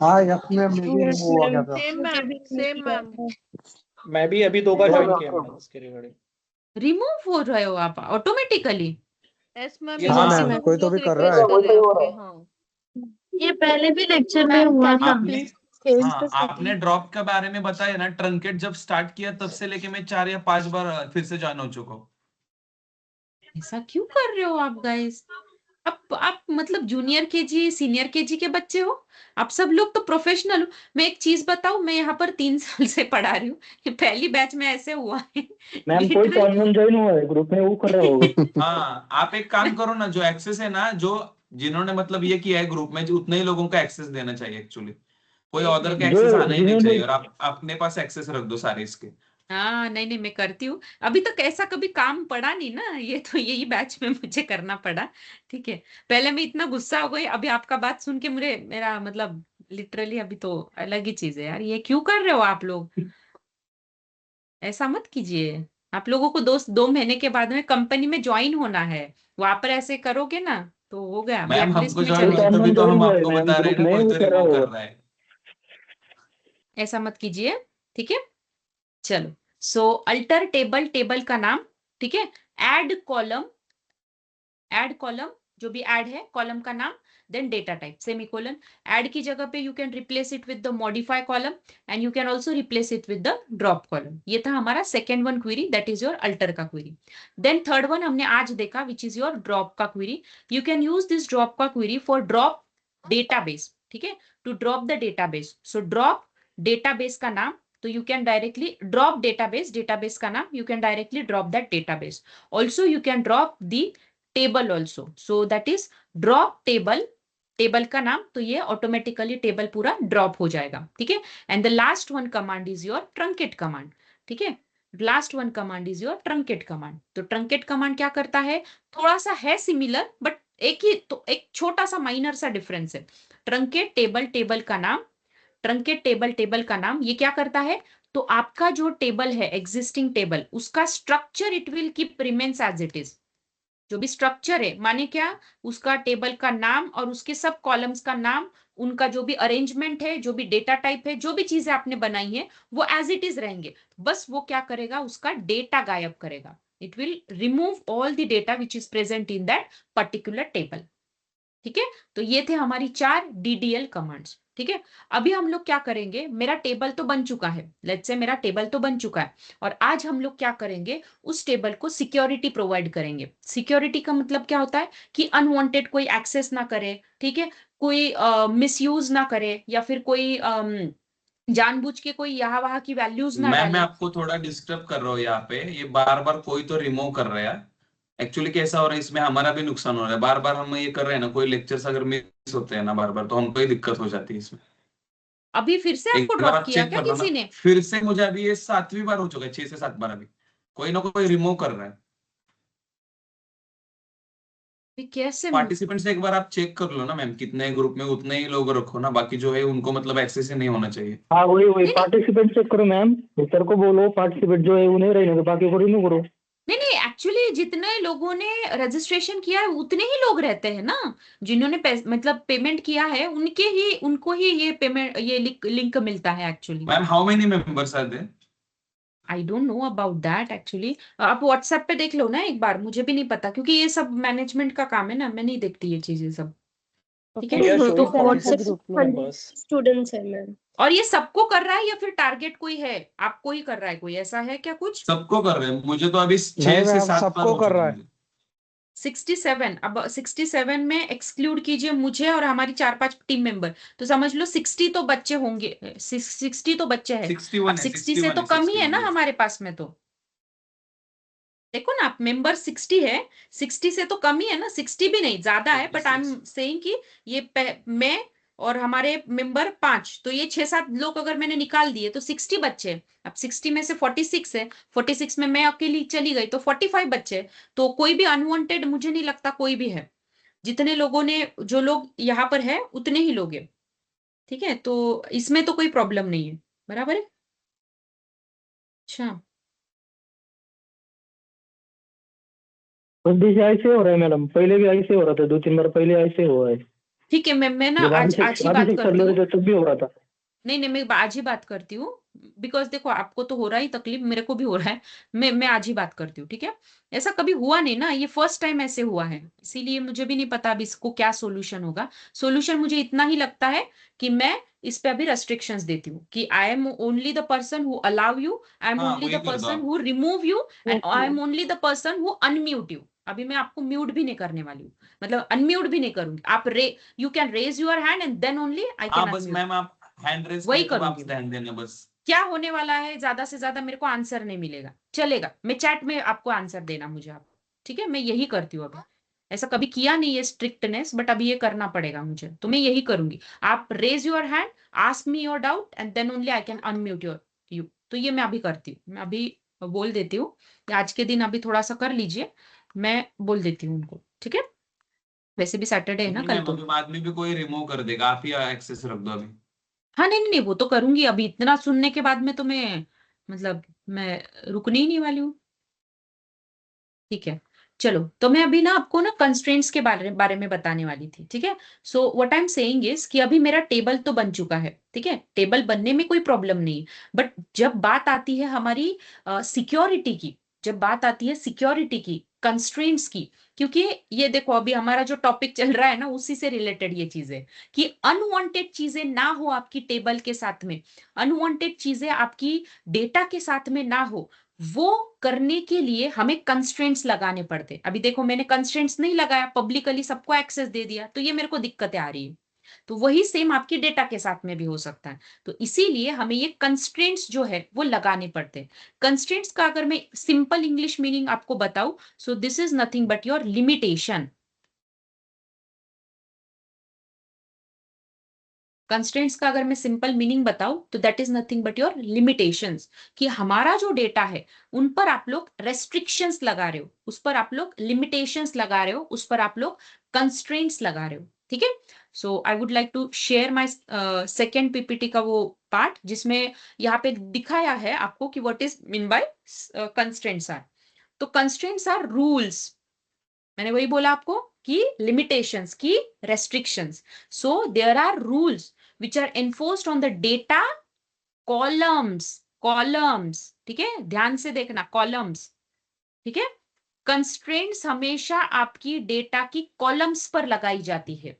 हाँ यस मैम, मैं भी रिमूव हो गया था। Same ma'am. मैं भी अभी 2 बार ज्वाइन किया मैडम इसके रिगार्डिंग। रिमूव हो रहे हो आप ऑटोमेटिकली? यस मैम, Yes, हाँ बहुत मैम, से कोई तो लोग भी कर रहा है। रिक्वेस्ट कर रहे हैं आपके। हाँ, ये पहले भी लेक्चर में हुआ था। आपने हाँ आपने ड्रॉप के बारे में बताया ना, ट्रंकेट जब स्टार्ट किया तब से लेके मैं 4 या 5 बार फिर से ज्वाइन हो चुका हूँ। ऐसा क्यों कर रहे हो आप गाइस? आप मतलब जूनियर केजी सीनियर केजी के बच्चे हो, आप सब लोग तो प्रोफेशनल हो। मैं एक चीज बताऊं, मैं यहाँ पर 3 साल से पढ़ा रही हूँ, ये पहली बैच में ऐसे हुआ है मैम कोई लिटरली। कॉन्वेंट ज्वाइन हुआ है ग्रुप में, वो कर रहा होगा। हाँ, आप एक काम करो ना, जो एक्सेस है ना, जो जिन्होंने मतलब ये किया है ग्रुप में, जो उतने ही लोगों को एक्सेस देना चाहिए एक्चुअली। कोई एक अदर का मिनट, जो एक्सेस आना ही नहीं जिन्होंने चाहिए, और आप अपने पास एक्सेस रख दो सारे इसके। हाँ नहीं नहीं मैं करती हूँ, अभी तक ऐसा कभी काम पड़ा नहीं ना, ये तो यही बैच में मुझे करना पड़ा। ठीक है, पहले मैं इतना गुस्सा हो गई, अभी आपका बात सुन के मेरा मतलब लिटरली अभी तो अलग ही चीज है यार, ये क्यों कर रहे हो आप लोग? ऐसा मत कीजिए। आप लोगों को 2 महीने के बाद में कंपनी में ज्वाइन होना है, वहां पर ऐसे करोगे ना तो हो गया, मैम ब्लैकलिस्ट हमको में ज्वाइन कोई चले हुआ है, जाओ। तभी कॉन्वेंट तो ज्वाइन हम हुआ है आपको मैम बता रहे ग्रुप हैं ना, में, कोई वो तो कर रहा रिमूव कर होगा। रहा है। ऐसा मत कीजिए। ठीक है, चलो। सो अल्टर टेबल, टेबल का नाम। ठीक है, ऐड कॉलम, ऐड कॉलम, जो भी ऐड है कॉलम का नाम, then data type semicolon. Add की जगह पे you can replace it with the modify column and you can also replace it with the drop column. ये था हमारा second one query, that is your alter का क्वेरी। देन थर्ड वन हमने आज देखा विच इज योर ड्रॉप का query. You can use this drop का क्वेरी फॉर ड्रॉप डेटाबेस। ठीक है, to drop the database. So drop database का नाम, तो you can directly drop database, database का नाम, you can directly drop that database. Also you can drop the table also, so that is drop table, table का नाम, तो ये ऑटोमेटिकली टेबल पूरा ड्रॉप हो जाएगा। ठीक है, and the last one command is your truncate command. ठीक है, last one command is your truncate command. तो ट्रंकेट कमांड क्या करता है, थोड़ा सा है सिमिलर, बट एक ही तो एक छोटा सा माइनर सा डिफरेंस है। ट्रंकेट टेबल, टेबल का नाम, ट्रंकेट टेबल, टेबल का नाम, ये क्या करता है, तो आपका जो टेबल है एग्जिस्टिंग टेबल, उसका structure it will keep remains as it is. जो भी स्ट्रक्चर है माने क्या, उसका टेबल का नाम और उसके सब कॉलम्स का नाम, उनका जो भी अरेंजमेंट है, जो भी डेटा टाइप है, जो भी चीजें आपने बनाई है, वो एज इट इज रहेंगे। बस वो क्या करेगा, उसका डेटा गायब करेगा। It will remove all the data which is present in that particular table. ठीक है, तो ये थे हमारी 4 DDL कमांड्स। ठीक है, अभी हम लोग क्या करेंगे, मेरा टेबल तो बन चुका है, लेट्स से मेरा टेबल तो बन चुका है, और आज हम लोग क्या करेंगे, उस टेबल को सिक्योरिटी प्रोवाइड करेंगे। सिक्योरिटी का मतलब क्या होता है कि अनवांटेड कोई एक्सेस ना करे, ठीक है, कोई मिसयूज ना करे, या फिर कोई जानबूझ के कोई यहाँ वहां की वैल्यूज ना मैं डाले। आपको थोड़ा डिस्टर्ब कर रहा हूँ यहाँ पे, ये बार बार कोई तो रिमूव कर रहा है। एक्चुअली कैसा हो रहा है, इसमें हमारा भी नुकसान हो रहा है। बार बार हम ये कर रहे हैं ना, कोई लेक्चर्स अगर मिस होते हैं ना बार बार, तो हमको ही दिक्कत हो जाती है इसमें। अभी फिर से एक आपको बार ड्रॉप आप किया चेक क्या कर लो ना, किसी ने? फिर से मुझे अभी ये 7वीं बार हो चुका है, 6 से 7 बार अभी कोई ना कोई रिमूव कर रहा है। कैसे? पार्टिसिपेंट्स एक बार आप चेक कर लो ना मैम, कितने ग्रुप में उतने ही लोग रखो ना, बाकी जो है उनको मतलब एक्सेस ही नहीं होना चाहिए। हाँ वही वही नहीं, पार्टिसिपेंट चेक करो मैम, सर को बोलो पार्टिसिपेंट जो है उन्हें रहने दो, बाकी को रिमूव करो। नहीं नहीं, एक्चुअली जितने लोगों ने रजिस्ट्रेशन किया है उतने ही लोग रहते हैं ना, जिन्होंने मतलब पेमेंट किया है उनको ही ये पेमेंट, ये लिंक मिलता है actually. Ma'am how many members are there? I don't know about that actually. आप व्हाट्सएप पे देख लो ना एक बार, मुझे भी नहीं पता, क्योंकि ये सब मैनेजमेंट का काम है ना, मैं नहीं देखती ये चीजें सब। ठीक है, We are तो showing 47 46 ग्रुप में members. स्टूडेंट्स है मैम। और ये सबको कर रहा है या फिर टारगेट कोई है, आपको ही कर रहा है कोई, ऐसा है क्या कुछ? सबको कर रहे हैं, मुझे तो अभी 6 नहीं से मैम, 7 बार सबको हो कर चुका रहा है। मुझे। 67, अब 67 में एक्सक्लूड कीजिए मुझे और हमारी 4-5 टीम मेंबर, तो समझ लो 60 तो बच्चे होंगे, 60 तो बच्चे हैं। 61 अब है, 60 से 61 तो है, कम ही है 61 ना yes। हमारे पास में, तो देखो ना आप, मेंबर 60 है, 60 से तो कम ही है ना, 60 भी नहीं, ज्यादा है, बट आई 46 एम सेइंग कि ये मैं और हमारे मेंबर 5, तो ये 6-7 लोग अगर मैंने निकाल दिए तो 60 बच्चे। अब 60 में से 46 है, 46 में मैं अकेली चली गई तो 45 बच्चे। तो कोई भी अनवांटेड मुझे नहीं लगता कोई भी है, जितने लोगों ने, जो लोग यहाँ पर है उतने ही लोग हैं। ठीक है, तो इसमें तो कोई प्रॉब्लम नहीं है, बराबर है। अच्छा, उस दिन से ऐसे हो रहा है मैडम, पहले भी ऐसे हो रहा था, 2-3 बार पहले ऐसे हुआ है। ठीक है, मैं ना जब आज ही बात अभिषेक सर करती ले हूँ। रहे थे तब भी हो रहा था। नहीं नहीं, मैं आज ही बात करती हूँ, बिकॉज देखो आपको तो हो रहा ही तकलीफ, मेरे को भी हो रहा है। मैं आज ही बात करती हूँ, ठीक है। ऐसा कभी हुआ नहीं ना, ये फर्स्ट टाइम ऐसे हुआ है, इसीलिए मुझे भी नहीं पता अब इसको क्या सोल्यूशन होगा। सोल्यूशन मुझे इतना ही लगता है कि मैं इस पे अभी रेस्ट्रिक्शंस देती हूँ कि I am only the person who allow you, I am हाँ ओनली वही द कर दो पर्सन आप। Who remove you, and I okay am only the person who unmute you. अभी मैं आपको म्यूट भी नहीं करने वाली हूँ, मतलब अनम्यूट भी नहीं करूंगी। आप you can raise your hand and then only I can हाँ बस अनम्यूट, मैम आप हैंड रेस वही किया तो आप करूंगी। ध्यान देना बस। क्या होने वाला है, ज्यादा से ज्यादा मेरे को आंसर नहीं मिलेगा, चलेगा, मैं चैट में आपको आंसर देना मुझे आप। ठीक है, मैं यही करती हूँ अभी। ऐसा कभी किया नहीं है स्ट्रिक्टनेस, बट अभी ये करना पड़ेगा मुझे, तो मैं यही करूंगी। आप raise your hand, ask me your doubt and then only I can unmute your you. तो ये मैं अभी करती हूँ, मैं अभी बोल देती हूँ कि आज के दिन अभी थोड़ा सा कर लीजिए, मैं बोल देती हूँ उनको। ठीक है, वैसे भी सैटरडे है ना नहीं कल मैम, तो। अभी बाद में भी कोई रिमूव कर देगा, आप ही एक्सेस रख दो अभी। हाँ नहीं नहीं नहीं, वो तो करूंगी, अभी इतना सुनने के बाद में तो मैं, मतलब मैं रुकने ही नहीं वाली हूँ। ठीक है, चलो, तो मैं अभी ना आपको ना कंस्ट्रेंट्स के बारे में बताने वाली थी। ठीक है, so what I am saying is कि अभी मेरा टेबल तो बन चुका है, ठीक है, टेबल बनने में कोई प्रॉब्लम नहीं, बट जब बात आती है हमारी सिक्योरिटी की, जब बात आती है सिक्योरिटी की, कंस्ट्रेंट्स की, क्योंकि ये देखो अभी हमारा जो टॉपिक चल रहा है ना, उसी से रिलेटेड ये चीजें, कि अनवांटेड चीजें ना हो आपकी टेबल के साथ में, अनवांटेड चीजें आपकी डेटा के साथ में ना हो, वो करने के लिए हमें कंस्ट्रेंट्स लगाने पड़ते। अभी देखो मैंने कंस्ट्रेंट्स नहीं लगाया, पब्लिकली सबको एक्सेस दे दिया, तो ये मेरे को दिक्कतें आ रही है। तो वही सेम आपकी डेटा के साथ में भी हो सकता है, तो इसीलिए हमें ये कंस्ट्रेंट्स जो है वो लगाने पड़ते हैं। कंस्ट्रेंट्स का अगर मैं सिंपल इंग्लिश मीनिंग आपको बताऊं, सो this is nothing but your limitation. Constraints का अगर मैं सिंपल मीनिंग बताऊं तो that is nothing but your limitations, कि हमारा जो डेटा है उन पर आप लोग रेस्ट्रिक्शंस लगा रहे हो, उस पर आप लोग लिमिटेशंस लगा रहे हो, उस पर आप लोग कंस्ट्रेंट्स लगा रहे हो। ठीक है। So I would like to share my second PPT का वो पार्ट जिसमें यहाँ पे दिखाया है आपको कि what is mean by constraints are. तो कंस्ट्रेंट्स आर रूल्स, मैंने वही बोला आपको कि लिमिटेशंस की restrictions. So there are rules which are enforced on the data columns, columns, ठीक है, ध्यान से देखना कॉलम्स, ठीक है। कंस्ट्रेंट्स हमेशा आपकी डेटा की कॉलम्स पर लगाई जाती है।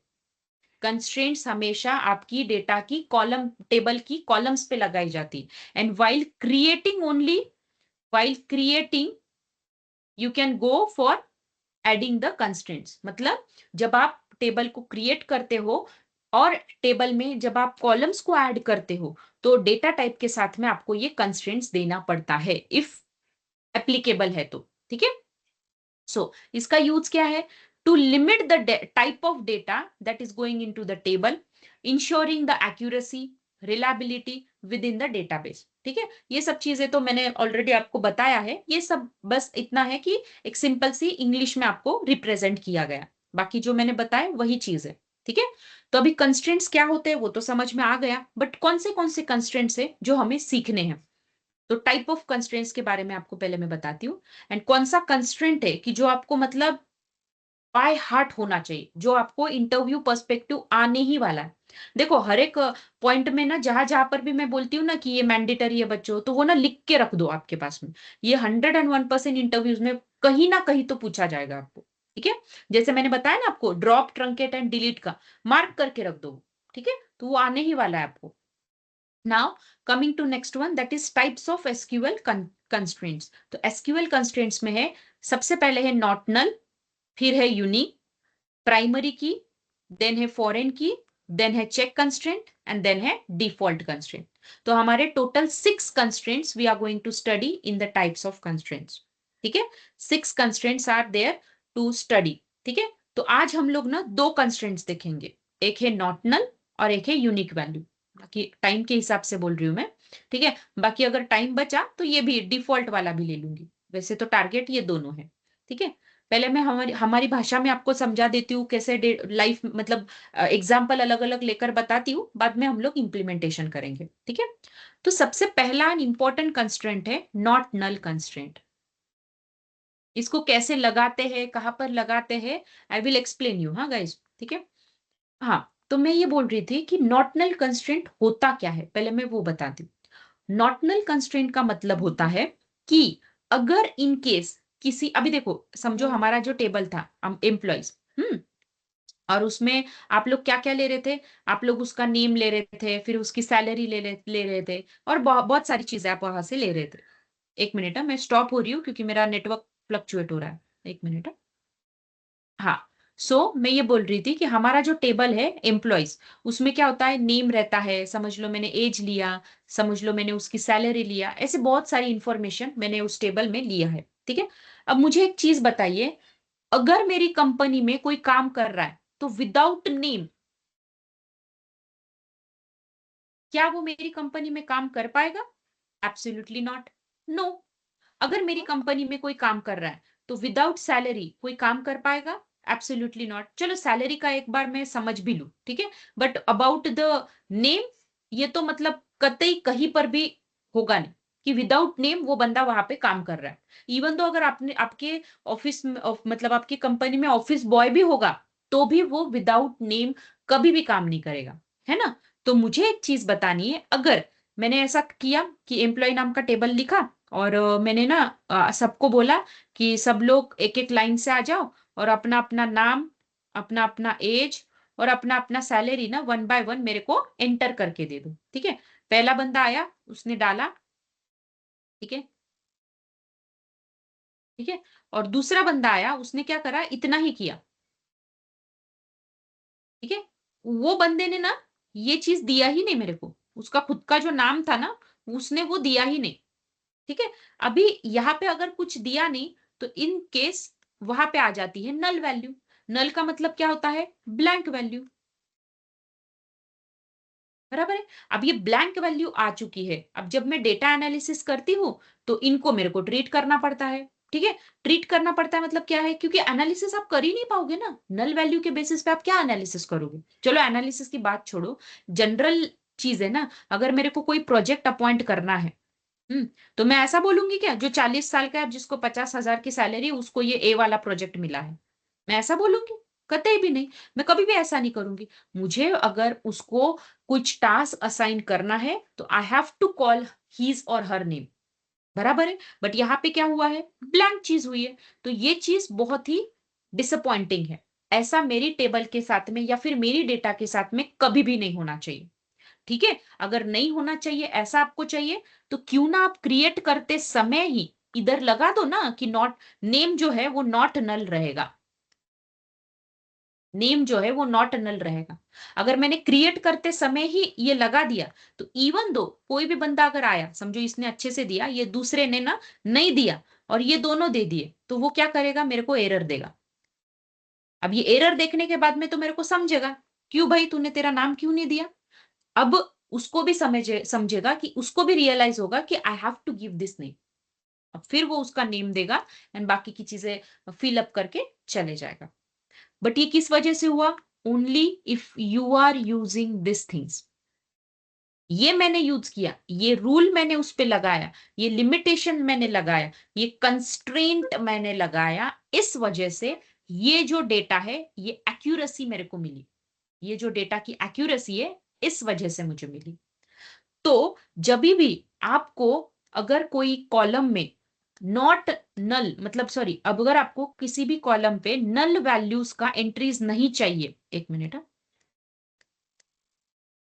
कंस्ट्रेंट्स हमेशा आपकी डेटा की कॉलम टेबल की कॉलम्स पे लगाई जाती है। And while creating only, while creating you can go for adding the constraints. मतलब जब आप टेबल को क्रिएट करते हो और टेबल में जब आप कॉलम्स को ऐड करते हो तो डेटा टाइप के साथ में आपको ये कंस्ट्रेंट्स देना पड़ता है इफ एप्लीकेबल है तो, ठीक है। सो इसका यूज क्या है? To limit the type of data that is going into the table, ensuring the accuracy, reliability within the database, ठीक है। ये सब चीजें तो मैंने ऑलरेडी आपको बताया है, ये सब बस इतना है कि एक सिंपल सी इंग्लिश में आपको रिप्रेजेंट किया गया, बाकी जो मैंने बताया वही चीज है, ठीक है। तो अभी कंस्ट्रेंट्स क्या होते हैं वो तो समझ में आ गया, बट कौन से कंस्ट्रेंट्स है जो हमें सीखने हैं। तो टाइप ऑफ कंस्ट्रेंट्स के बारे में आपको पहले मैं बताती हूँ। एंड कौन सा कंस्ट्रेंट है कि जो आपको मतलब बाय हार्ट होना चाहिए, जो आपको इंटरव्यू पर्सपेक्टिव आने ही वाला है। देखो हर एक पॉइंट में ना जहां जहां पर भी मैं बोलती हूँ ना कि ये मैंडेटरी है बच्चों, तो वो ना लिख के रख दो आपके पास में। ये 101% इंटरव्यूज में कहीं ना कहीं तो पूछा जाएगा आपको, ठीक है। जैसे मैंने बताया ना आपको ड्रॉप, ट्रंकेट एंड डिलीट का मार्क करके रख दो, ठीक है, तो वो आने ही वाला है आपको। Now coming to next one, that is types of SQL constraints। तो SQL constraints में है सबसे पहले है नॉट नल, फिर है यूनिक, प्राइमरी की, देन है फॉरेन की, देन है चेक कंस्ट्रेंट एंड देन है डिफॉल्ट कंस्ट्रेंट। तो हमारे total 6 constraints we are going to study in the types of constraints, ठीक है। 6 constraints are there to study, ठीक है। तो आज हम लोग ना 2 कंस्ट्रेंट्स देखेंगे, एक है नॉट नल और एक है यूनिक वैल्यू। बाकी टाइम के हिसाब से बोल रही हूं मैं, ठीक है। बाकी अगर टाइम बचा तो ये भी डिफॉल्ट वाला भी ले लूंगी, वैसे तो टारगेट ये दोनों है, ठीक है। पहले मैं हमारी हमारी भाषा में आपको समझा देती हूँ कैसे लाइफ मतलब एग्जाम्पल अलग अलग लेकर बताती हूँ, बाद में हम लोग इम्प्लीमेंटेशन करेंगे, ठीक है। तो सबसे पहला इंपॉर्टेंट कंस्ट्रेंट है नॉट नल कंस्ट्रेंट। इसको कैसे लगाते हैं, कहां पर लगाते हैं, आई विल एक्सप्लेन यू, हाँ गाइज, ठीक है। हाँ, तो मैं ये बोल रही थी कि नॉट नल कंस्ट्रेंट होता क्या है, पहले मैं वो बताती हूँ। नॉट नल कंस्ट्रेंट का मतलब होता है कि अगर इन केस किसी, अभी देखो समझो हमारा जो टेबल था एम्प्लॉइज, और उसमें आप लोग क्या क्या ले रहे थे, आप लोग उसका नेम ले रहे थे, फिर उसकी सैलरी ले रहे थे, और बहुत सारी चीजें आप वहां से ले रहे थे। एक मिनट है, मैं स्टॉप हो रही हूँ क्योंकि मेरा नेटवर्क फ्लक्चुएट हो रहा है, एक मिनट है। हाँ, मैं ये बोल रही थी कि हमारा जो टेबल है एम्प्लॉयज, उसमें क्या होता है, नेम रहता है, समझ लो मैंने एज लिया, समझ लो मैंने उसकी सैलरी लिया, ऐसे बहुत सारी इंफॉर्मेशन मैंने उस टेबल में लिया है, ठीक है। अब मुझे एक चीज बताइए, अगर मेरी कंपनी में कोई काम कर रहा है तो विदाउट नेम क्या वो मेरी कंपनी में काम कर पाएगा? Absolutely not, no. अगर मेरी कंपनी में कोई काम कर रहा है तो विदाउट सैलरी कोई काम कर पाएगा? Absolutely not. चलो सैलरी का एक बार मैं समझ भी लूं, ठीक है, बट अबाउट द नेम ये तो मतलब कतई कहीं पर भी होगा नहीं कि विदाउट नेम वो बंदा वहां पे काम कर रहा है। इवन तो अगर आपने आपके ऑफिस में मतलब आपकी कंपनी में ऑफिस बॉय भी होगा तो भी वो विदाउट नेम कभी भी काम नहीं करेगा, है ना। तो मुझे एक चीज बतानी है, अगर मैंने ऐसा किया कि एम्प्लॉय नाम का टेबल लिखा और मैंने ना सबको बोला कि सब लोग एक एक लाइन से आ जाओ और अपना अपना नाम, अपना अपना एज और अपना अपना सैलरी ना 1 बाय 1 मेरे को एंटर करके दे दो, ठीक है। पहला बंदा आया, उसने डाला, ठीक है, ठीक है, और दूसरा बंदा आया, उसने क्या करा, इतना ही किया, ठीक है। वो बंदे ने ना ये चीज दिया ही नहीं मेरे को, उसका खुद का जो नाम था ना उसने वो दिया ही नहीं, ठीक है। अभी यहाँ पे अगर कुछ दिया नहीं तो इन केस वहां पे आ जाती है नल वैल्यू। नल का मतलब क्या होता है, ब्लैंक वैल्यू, बराबर है। अब ये ब्लैंक वैल्यू आ चुकी है, अब जब मैं डेटा एनालिसिस करती हूँ तो इनको मेरे को ट्रीट करना पड़ता है, ठीक है, ट्रीट करना पड़ता है मतलब क्या है, क्योंकि एनालिसिस आप कर ही नहीं पाओगे ना, नल वैल्यू के बेसिस पे आप क्या एनालिसिस करोगे। चलो एनालिसिस की बात छोड़ो, जनरल चीज है ना, अगर मेरे को कोई प्रोजेक्ट अपॉइंट करना है, तो मैं ऐसा बोलूंगी क्या, जो 40 साल का है जिसको 50,000 की सैलरी है उसको ये ए वाला प्रोजेक्ट मिला है, मैं ऐसा बोलूंगी? कतई भी नहीं, मैं कभी भी ऐसा नहीं करूंगी। मुझे अगर उसको कुछ टास्क असाइन करना है तो I have to call his और हर नेम, बराबर है। बट यहाँ पे क्या हुआ है, ब्लैंक चीज हुई है, तो ये चीज बहुत ही डिसअपॉइंटिंग है। ऐसा मेरी टेबल के साथ में या फिर मेरी डेटा के साथ में कभी भी नहीं होना चाहिए, ठीक है। अगर नहीं होना चाहिए, ऐसा आपको चाहिए, तो क्यों ना आप क्रिएट करते समय ही इधर लगा दो ना कि नॉट नेम जो है वो नॉट नल रहेगा, नेम जो है वो नॉट नल रहेगा। अगर मैंने क्रिएट करते समय ही ये लगा दिया, तो इवन दो कोई भी बंदा अगर आया, समझो इसने अच्छे से दिया, ये दूसरे ने ना नहीं दिया, और ये दोनों दे दिए, तो वो क्या करेगा, मेरे को एरर देगा। अब ये एरर देखने के बाद में तो मेरे को समझेगा, क्यों भाई तूने तेरा नाम क्यों नहीं दिया। अब उसको भी समझेगा कि उसको भी रियलाइज होगा कि I have to give this name. अब फिर वो उसका नेम देगा एंड बाकी की चीजें फिलअप करके चले जाएगा। बट ये किस वजह से हुआ, only if you are using this things. ये मैंने यूज किया, ये रूल मैंने उस पे लगाया, ये लिमिटेशन मैंने लगाया, ये कंस्ट्रेंट मैंने लगाया, इस वजह से ये जो डेटा है ये एक्यूरेसी मेरे को मिली, ये जो डेटा की एक्यूरेसी है इस वजह से मुझे मिली। तो जब भी आपको अगर कोई कॉलम में नॉट नल मतलब सॉरी, अब अगर आपको किसी भी कॉलम पे नल वैल्यूज का एंट्रीज नहीं चाहिए, एक मिनट,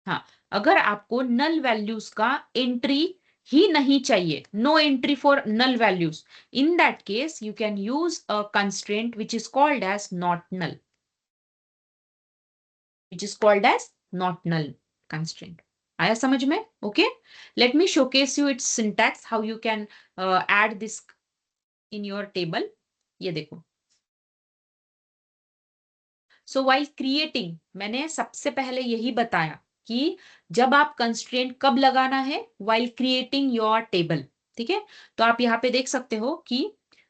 हाँ, अगर आपको नल वैल्यूज का एंट्री ही नहीं चाहिए, no entry for null values, in that case you can use a constraint which is called as not null, which is called as not null constraint. आया समझ में? Okay, let me showcase you its syntax, how you can add this in your table. ये देखो, so while creating, मैंने सबसे पहले यही बताया कि जब आप कंस्ट्रेंट कब लगाना है, while creating your table, ठीक है। तो आप यहाँ पे देख सकते हो कि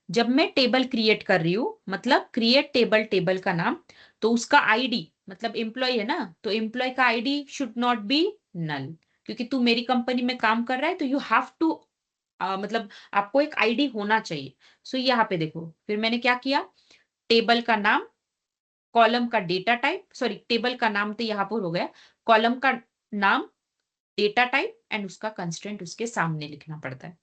जब मैं टेबल क्रिएट कर रही हूं, मतलब क्रिएट टेबल, टेबल का नाम, तो उसका आईडी मतलब एम्प्लॉय है ना, तो एम्प्लॉय का ID should not be null, क्योंकि तू मेरी कंपनी में काम कर रहा है तो यू हैव टू मतलब आपको एक आईडी होना चाहिए। सो यहाँ पे देखो, फिर मैंने क्या किया, टेबल का नाम, कॉलम का डेटा टाइप, सॉरी टेबल का नाम तो यहाँ पर हो गया, कॉलम का नाम, डेटा टाइप एंड उसका कंस्ट्रेंट उसके सामने लिखना पड़ता है,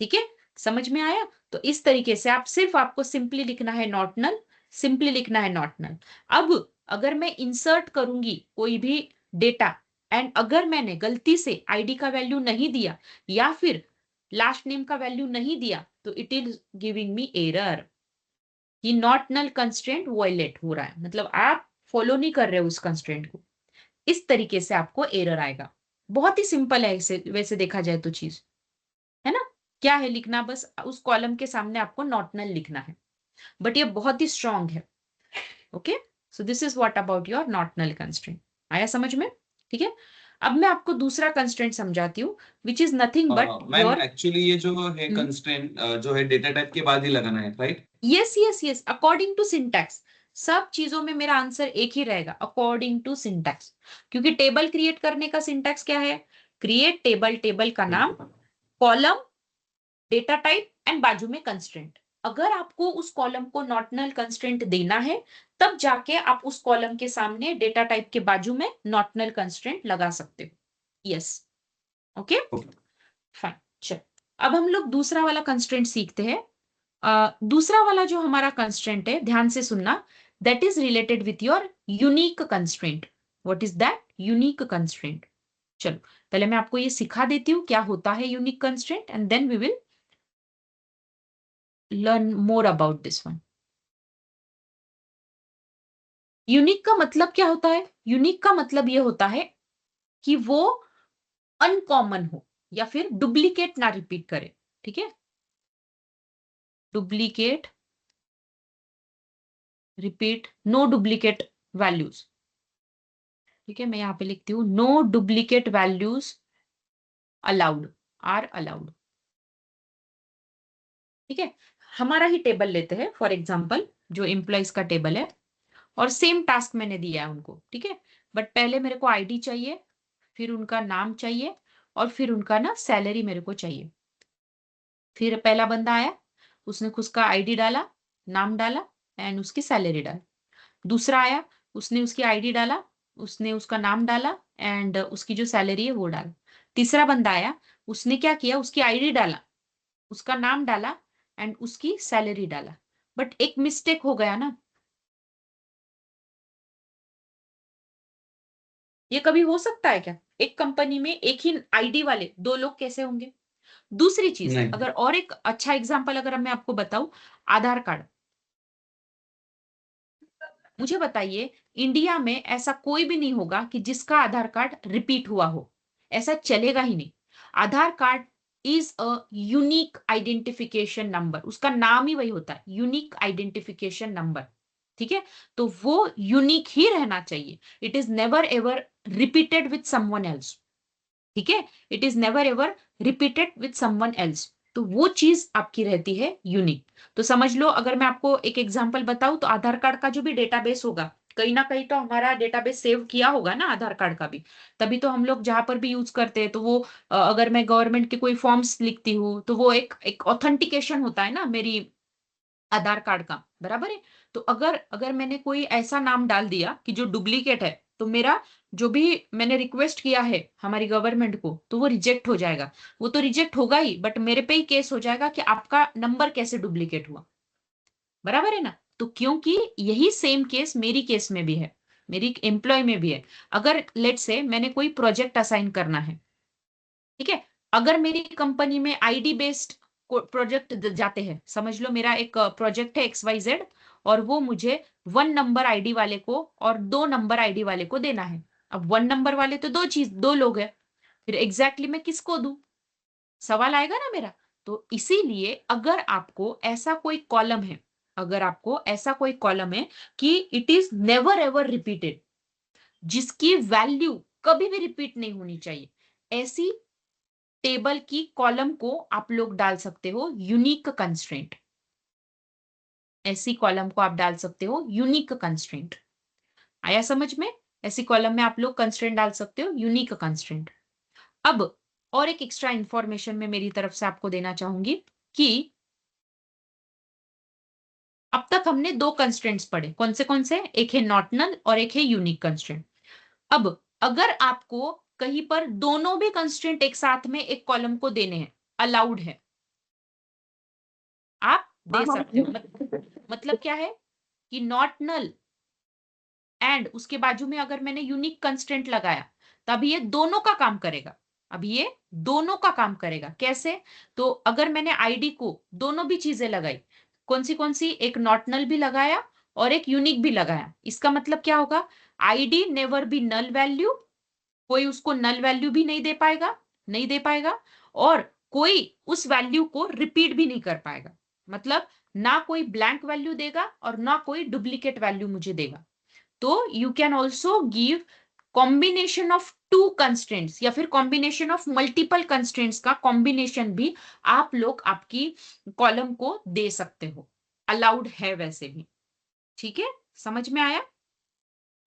ठीक है। समझ में आया? तो इस तरीके से आप सिर्फ आपको सिंपली लिखना है नॉट नल, सिंपली लिखना है नॉट नल। अब अगर मैं इंसर्ट करूंगी कोई भी डेटा एंड अगर मैंने गलती से आईडी का वैल्यू नहीं दिया या फिर लास्ट नेम का वैल्यू नहीं दिया, तो it is giving me error कि नॉट नल कंस्ट्रेंट वायलेट हो रहा है, मतलब आप फॉलो नहीं कर रहे हो उस कंस्ट्रेंट को। इस तरीके से आपको एरर आएगा। बहुत ही सिंपल है इसे वैसे देखा जाए तो चीज, है ना। क्या है लिखना, बस उस कॉलम के सामने आपको नॉट नल लिखना है, बट ये बहुत ही स्ट्रांग है। Okay, so this is what about your not null constraint. आया समझ में? ठीक है, अब मैं आपको दूसरा कंस्ट्रेंट समझाती हूँ, विच is nothing but ma'am your, actually ये जो है कंस्ट्रेंट जो है डेटा टाइप के बाद ही लगाना है, right? Yes yes yes, according to syntax. सब चीजों में मेरा आंसर एक ही रहेगा, अकॉर्डिंग टू सिंटैक्स, क्योंकि टेबल क्रिएट करने का सिंटैक्स क्या है, क्रिएट टेबल, टेबल का नाम, कॉलम, डेटा टाइप एंड बाजू में कंस्ट्रेंट। अगर आपको उस कॉलम को नॉट नल कंस्ट्रेंट देना है, तब जाके आप उस कॉलम के सामने डेटा टाइप के बाजू में नॉट नल कंस्ट्रेंट लगा सकते हो। Yes, okay fine. चल, अब हम लोग दूसरा वाला कंस्ट्रेंट सीखते हैं। दूसरा वाला जो हमारा कंस्ट्रेंट है, ध्यान से सुनना, that is related with your unique constraint. What is that? Unique constraint. चलो पहले मैं आपको ये सिखा देती हूँ क्या होता है unique constraint, and then we will learn more about this one. Unique का मतलब क्या होता है? यूनिक का मतलब ये होता है कि वो अनकॉमन हो या फिर डुप्लीकेट ना रिपीट करे, ठीक है। Duplicate repeat, no duplicate values, ठीक है। मैं यहां पे लिखती हूँ no duplicate values allowed, are allowed, ठीक है। हमारा ही टेबल लेते हैं फॉर एग्जांपल, जो एम्प्लॉइज का टेबल है, और सेम टास्क मैंने दिया है उनको, ठीक है। बट पहले मेरे को आईडी चाहिए, फिर उनका नाम चाहिए, और फिर उनका ना सैलरी मेरे को चाहिए। फिर पहला बंदा आया, उसने उसका आईडी डाला, नाम डाला एंड उसकी सैलरी डाली। दूसरा आया, उसने उसकी आईडी डाला, उसने उसका नाम डाला एंड उसकी जो सैलरी है वो डाला। तीसरा बंदा आया, उसने क्या किया, उसकी आईडी डाला, उसका नाम डाला एंड उसकी सैलरी डाला। बट एक मिस्टेक हो गया ना, ये कभी हो सकता है क्या? एक कंपनी में एक ही आईडी वाले दो लोग कैसे होंगे? दूसरी चीज, नहीं। अगर और एक अच्छा एग्जांपल अगर मैं आपको बताऊं, आधार कार्ड। मुझे बताइए, इंडिया में ऐसा कोई भी नहीं होगा कि जिसका आधार कार्ड रिपीट हुआ हो, ऐसा चलेगा ही नहीं। Aadhaar card is a unique identification number, उसका नाम ही वही होता है, यूनिक आइडेंटिफिकेशन नंबर, ठीक है। तो वो यूनिक ही रहना चाहिए। It is never ever repeated with someone else, ठीक है। It is never ever repeated with someone else, तो वो चीज आपकी रहती है यूनिक। तो समझ लो, अगर मैं आपको एक एग्जांपल बताऊं, तो आधार कार्ड का जो भी डेटाबेस होगा, कहीं ना कहीं तो हमारा डेटाबेस सेव किया होगा ना आधार कार्ड का भी, तभी तो हम लोग जहां पर भी यूज करते हैं, तो वो अगर मैं गवर्नमेंट के कोई फॉर्म्स लिखती हूँ, तो वो एक ऑथेंटिकेशन होता है ना मेरी आधार कार्ड का, बराबर है। तो अगर अगर मैंने कोई ऐसा नाम डाल दिया कि जो डुप्लीकेट है, तो मेरा जो भी मैंने रिक्वेस्ट किया है हमारी गवर्नमेंट को, तो वो रिजेक्ट हो जाएगा। वो तो रिजेक्ट होगा ही, बट मेरे पे ही केस हो जाएगा कि आपका नंबर कैसे डुप्लीकेट हुआ, बराबर है ना। तो क्योंकि यही सेम केस मेरी केस में भी है, मेरी एम्प्लॉय में भी है। अगर लेट से मैंने कोई प्रोजेक्ट असाइन करना है, ठीक है, अगर मेरी कंपनी में आईडी बेस्ड प्रोजेक्ट जाते हैं, समझ लो मेरा एक प्रोजेक्ट है XYZ, और वो मुझे 1 नंबर आईडी वाले को और 2 नंबर आईडी वाले को देना है। अब 1 नंबर वाले तो दो लोग हैं, फिर एग्जैक्टली मैं किसको दूं? सवाल आएगा ना मेरा। तो इसीलिए अगर आपको ऐसा कोई कॉलम है, अगर आपको ऐसा कोई कॉलम है कि it is never ever repeated, जिसकी वैल्यू कभी भी रिपीट नहीं होनी चाहिए, ऐसी टेबल की कॉलम को आप लोग डाल सकते हो यूनिक कंस्ट्रेंट। ऐसी कॉलम को आप डाल सकते हो यूनिक कंस्ट्रेंट। आया समझ में? ऐसी कॉलम में आप लोग कंस्ट्रेंट डाल सकते हो यूनिक कंस्ट्रेंट। अब और एक एक्स्ट्रा इंफॉर्मेशन मैं मेरी तरफ से आपको देना चाहूंगी कि अब तक हमने 2 कंस्ट्रेंट्स पढ़े, कौन से? एक है नॉट नल और एक है यूनिक कंस्ट्रेंट। अब अगर आपको कहीं पर दोनों भी कंस्ट्रेंट एक साथ में एक कॉलम को देने हैं, अलाउड है, आप दे सकते हो। मतलब क्या है कि नॉट नल एंड उसके बाजू में अगर मैंने यूनिक कंस्ट्रेंट लगाया, तब ये दोनों का काम करेगा। अब ये दोनों का काम करेगा कैसे? तो अगर मैंने आईडी को दोनों भी चीजें लगाई, कौन सी, एक नॉट नल भी लगाया और एक यूनिक भी लगाया, इसका मतलब क्या होगा? ID never be null value, कोई उसको नल वैल्यू भी नहीं दे पाएगा, और कोई उस वैल्यू को रिपीट भी नहीं कर पाएगा। मतलब ना कोई ब्लैंक वैल्यू देगा और ना कोई डुप्लीकेट वैल्यू मुझे देगा। तो you can also give combination of 2 constraints, या फिर कॉम्बिनेशन ऑफ मल्टीपल कंस्ट्रेंट्स का कॉम्बिनेशन भी आप लोग आपकी कॉलम को दे सकते हो, अलाउड है वैसे भी, ठीक है। समझ में आया?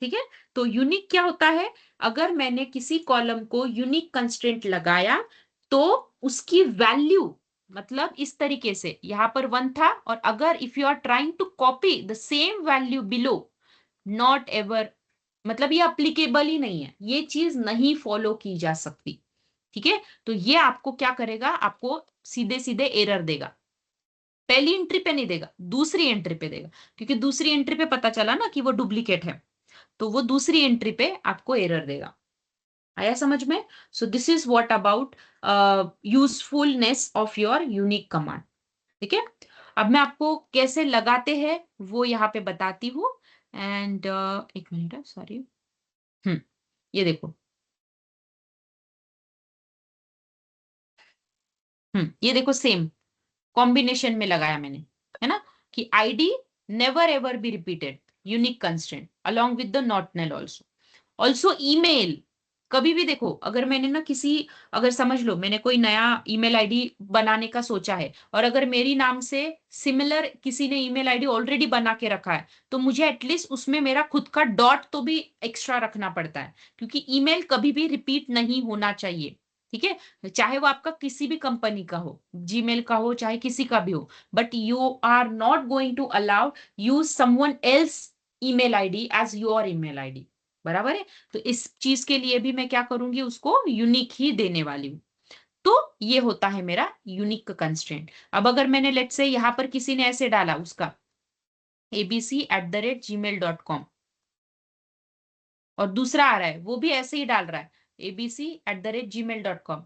ठीक है। तो यूनिक क्या होता है? अगर मैंने किसी कॉलम को यूनिक कंस्ट्रेंट लगाया, तो उसकी वैल्यू, मतलब इस तरीके से यहां पर 1 था, और अगर if you are trying to copy the same value below, not ever, मतलब ये अप्लीकेबल ही नहीं है, ये चीज नहीं फॉलो की जा सकती, ठीक है। तो ये आपको क्या करेगा? आपको सीधे सीधे एरर देगा। पहली एंट्री पे नहीं देगा, दूसरी एंट्री पे देगा, क्योंकि दूसरी एंट्री पे पता चला ना कि वो डुप्लीकेट है, तो वो दूसरी एंट्री पे आपको एरर देगा। आया समझ में? सो this is what about usefulness of your unique command, ठीक है। अब मैं आपको कैसे लगाते हैं वो यहाँ पे बताती हूँ। एंड एक मिनट है, सॉरी। ये देखो, ये देखो, सेम कॉम्बिनेशन में लगाया मैंने, है ना, कि ID never ever be repeated, unique constant along with the not null also. Also email कभी भी देखो, अगर मैंने ना अगर समझ लो मैंने कोई नया ईमेल आईडी बनाने का सोचा है, और अगर मेरी नाम से सिमिलर किसी ने ईमेल आईडी ऑलरेडी बना के रखा है, तो मुझे एटलीस्ट उसमें मेरा खुद का डॉट तो भी एक्स्ट्रा रखना पड़ता है, क्योंकि ईमेल कभी भी रिपीट नहीं होना चाहिए। ठीक है, चाहे वो आपका किसी भी कंपनी का हो, जीमेल का हो चाहे किसी का भी हो, but you are not going to allow use someone else email ID as your email ID. बराबर है? तो इस चीज के लिए भी मैं क्या करूंगी, उसको यूनिक ही देने वाली हूँ। तो ये होता है मेरा यूनिक कंस्ट्रेंट। अब अगर मैंने लेट से यहां पर किसी ने ऐसे डाला उसका abc@gmail.com, और दूसरा आ रहा है वो भी ऐसे ही डाल रहा है abc@gmail.com,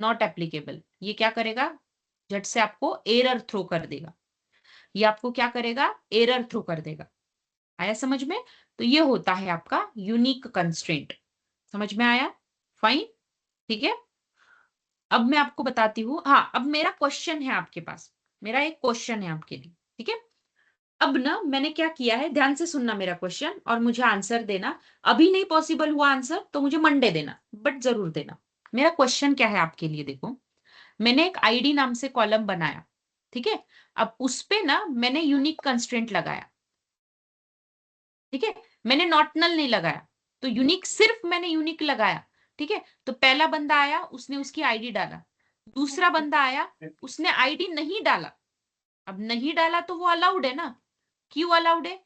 नॉट एप्लीकेबल, ये क्या करेगा, झट से आपको एरर थ्रो कर देगा। ये आपको क्या करेगा, एरर थ्रो कर देगा। आया समझ में? तो ये होता है आपका यूनिक कंस्ट्रेंट। समझ में आया? फाइन, ठीक है। अब मैं आपको बताती हूँ, हाँ अब मेरा क्वेश्चन है आपके पास, मेरा एक क्वेश्चन है आपके लिए, ठीक है। अब ना मैंने क्या किया है, ध्यान से सुनना मेरा क्वेश्चन और मुझे आंसर देना। अभी नहीं पॉसिबल हुआ आंसर तो मुझे मंडे देना, बट जरूर देना। मेरा क्वेश्चन क्या है आपके लिए, देखो मैंने एक आईडी नाम से कॉलम बनाया, ठीक है। अब उस पे ना मैंने यूनिक कंस्ट्रेंट लगाया, ठीक है, मैंने नॉट नल नहीं लगाया, तो यूनिक सिर्फ मैंने यूनिक लगाया, ठीक है। तो पहला बंदा आया, उसने उसकी आईडी डाला, दूसरा बंदा आया, उसने आईडी नहीं डाला। अब नहीं डाला तो वो अलाउड है ना। क्यों अलाउड है?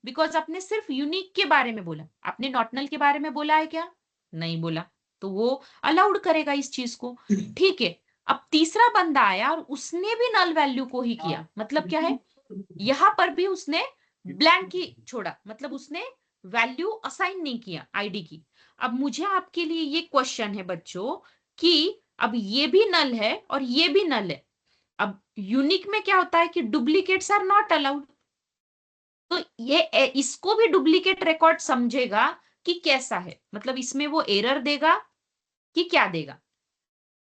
बिकॉज आपने सिर्फ यूनिक के बारे में बोला, आपने नॉट नल के बारे में बोला है क्या? नहीं बोला, तो वो अलाउड करेगा इस चीज को, ठीक है। अब तीसरा बंदा आया और उसने भी नल वैल्यू को ही किया, मतलब क्या है, यहां पर भी उसने ब्लैंक ही छोड़ा, मतलब उसने वैल्यू असाइन नहीं किया आईडी की। अब मुझे आपके लिए ये क्वेश्चन है बच्चों कि अब ये भी नल है और ये भी नल है। अब यूनिक में क्या होता है कि डुप्लीकेट्स आर नॉट अलाउड, तो ये इसको भी डुप्लीकेट रिकॉर्ड समझेगा कि कैसा है, मतलब इसमें वो एरर देगा कि क्या देगा।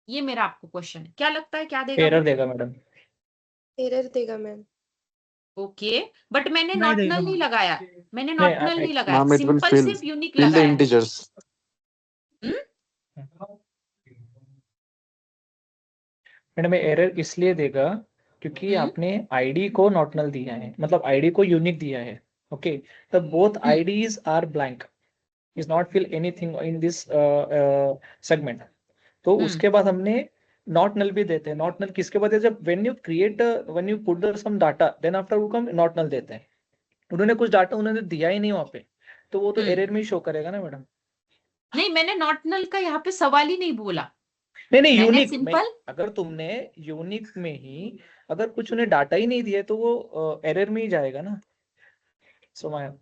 ये मेरा आपको क्वेश्चन है, क्या लगता है क्या देगा एरर वो? देगा मैडम। एरर देगा मैम। ओके, बट मैंने नहीं नॉट देगा नल नहीं मैम। लगाया, मैंने नहीं नॉट नल नहीं लगाया, Ma'am, it will simple fill सिर्फ यूनिक the लगाया है। integers. हम्म? मैडम एरर इसलिए देगा क्योंकि आपने आईडी को नॉट नल दिया है, मतलब आईडी को यूनिक दिया है। ओके, तो both IDs are blank, is not fill anything in this segment. तो उसके बाद हमने नॉट नल भी देते हैं। नॉट नल किसके बाद देते हैं? जब when you put some data then after वो कम नॉट नल देते हैं। उन्होंने कुछ डाटा उन्होंने दिया ही नहीं वहां पे, तो वो तो एरर में ही शो करेगा ना मैडम। नहीं, मैंने नॉट नल का यहाँ पे सवाल ही नहीं बोला, नहीं नहीं, मैंने यूनिक में सिंपल अगर तुमने यूनिक में ही अगर कुछ उन्हें डाटा ही नहीं दिया तो वो एरर में ही जाएगा ना। समय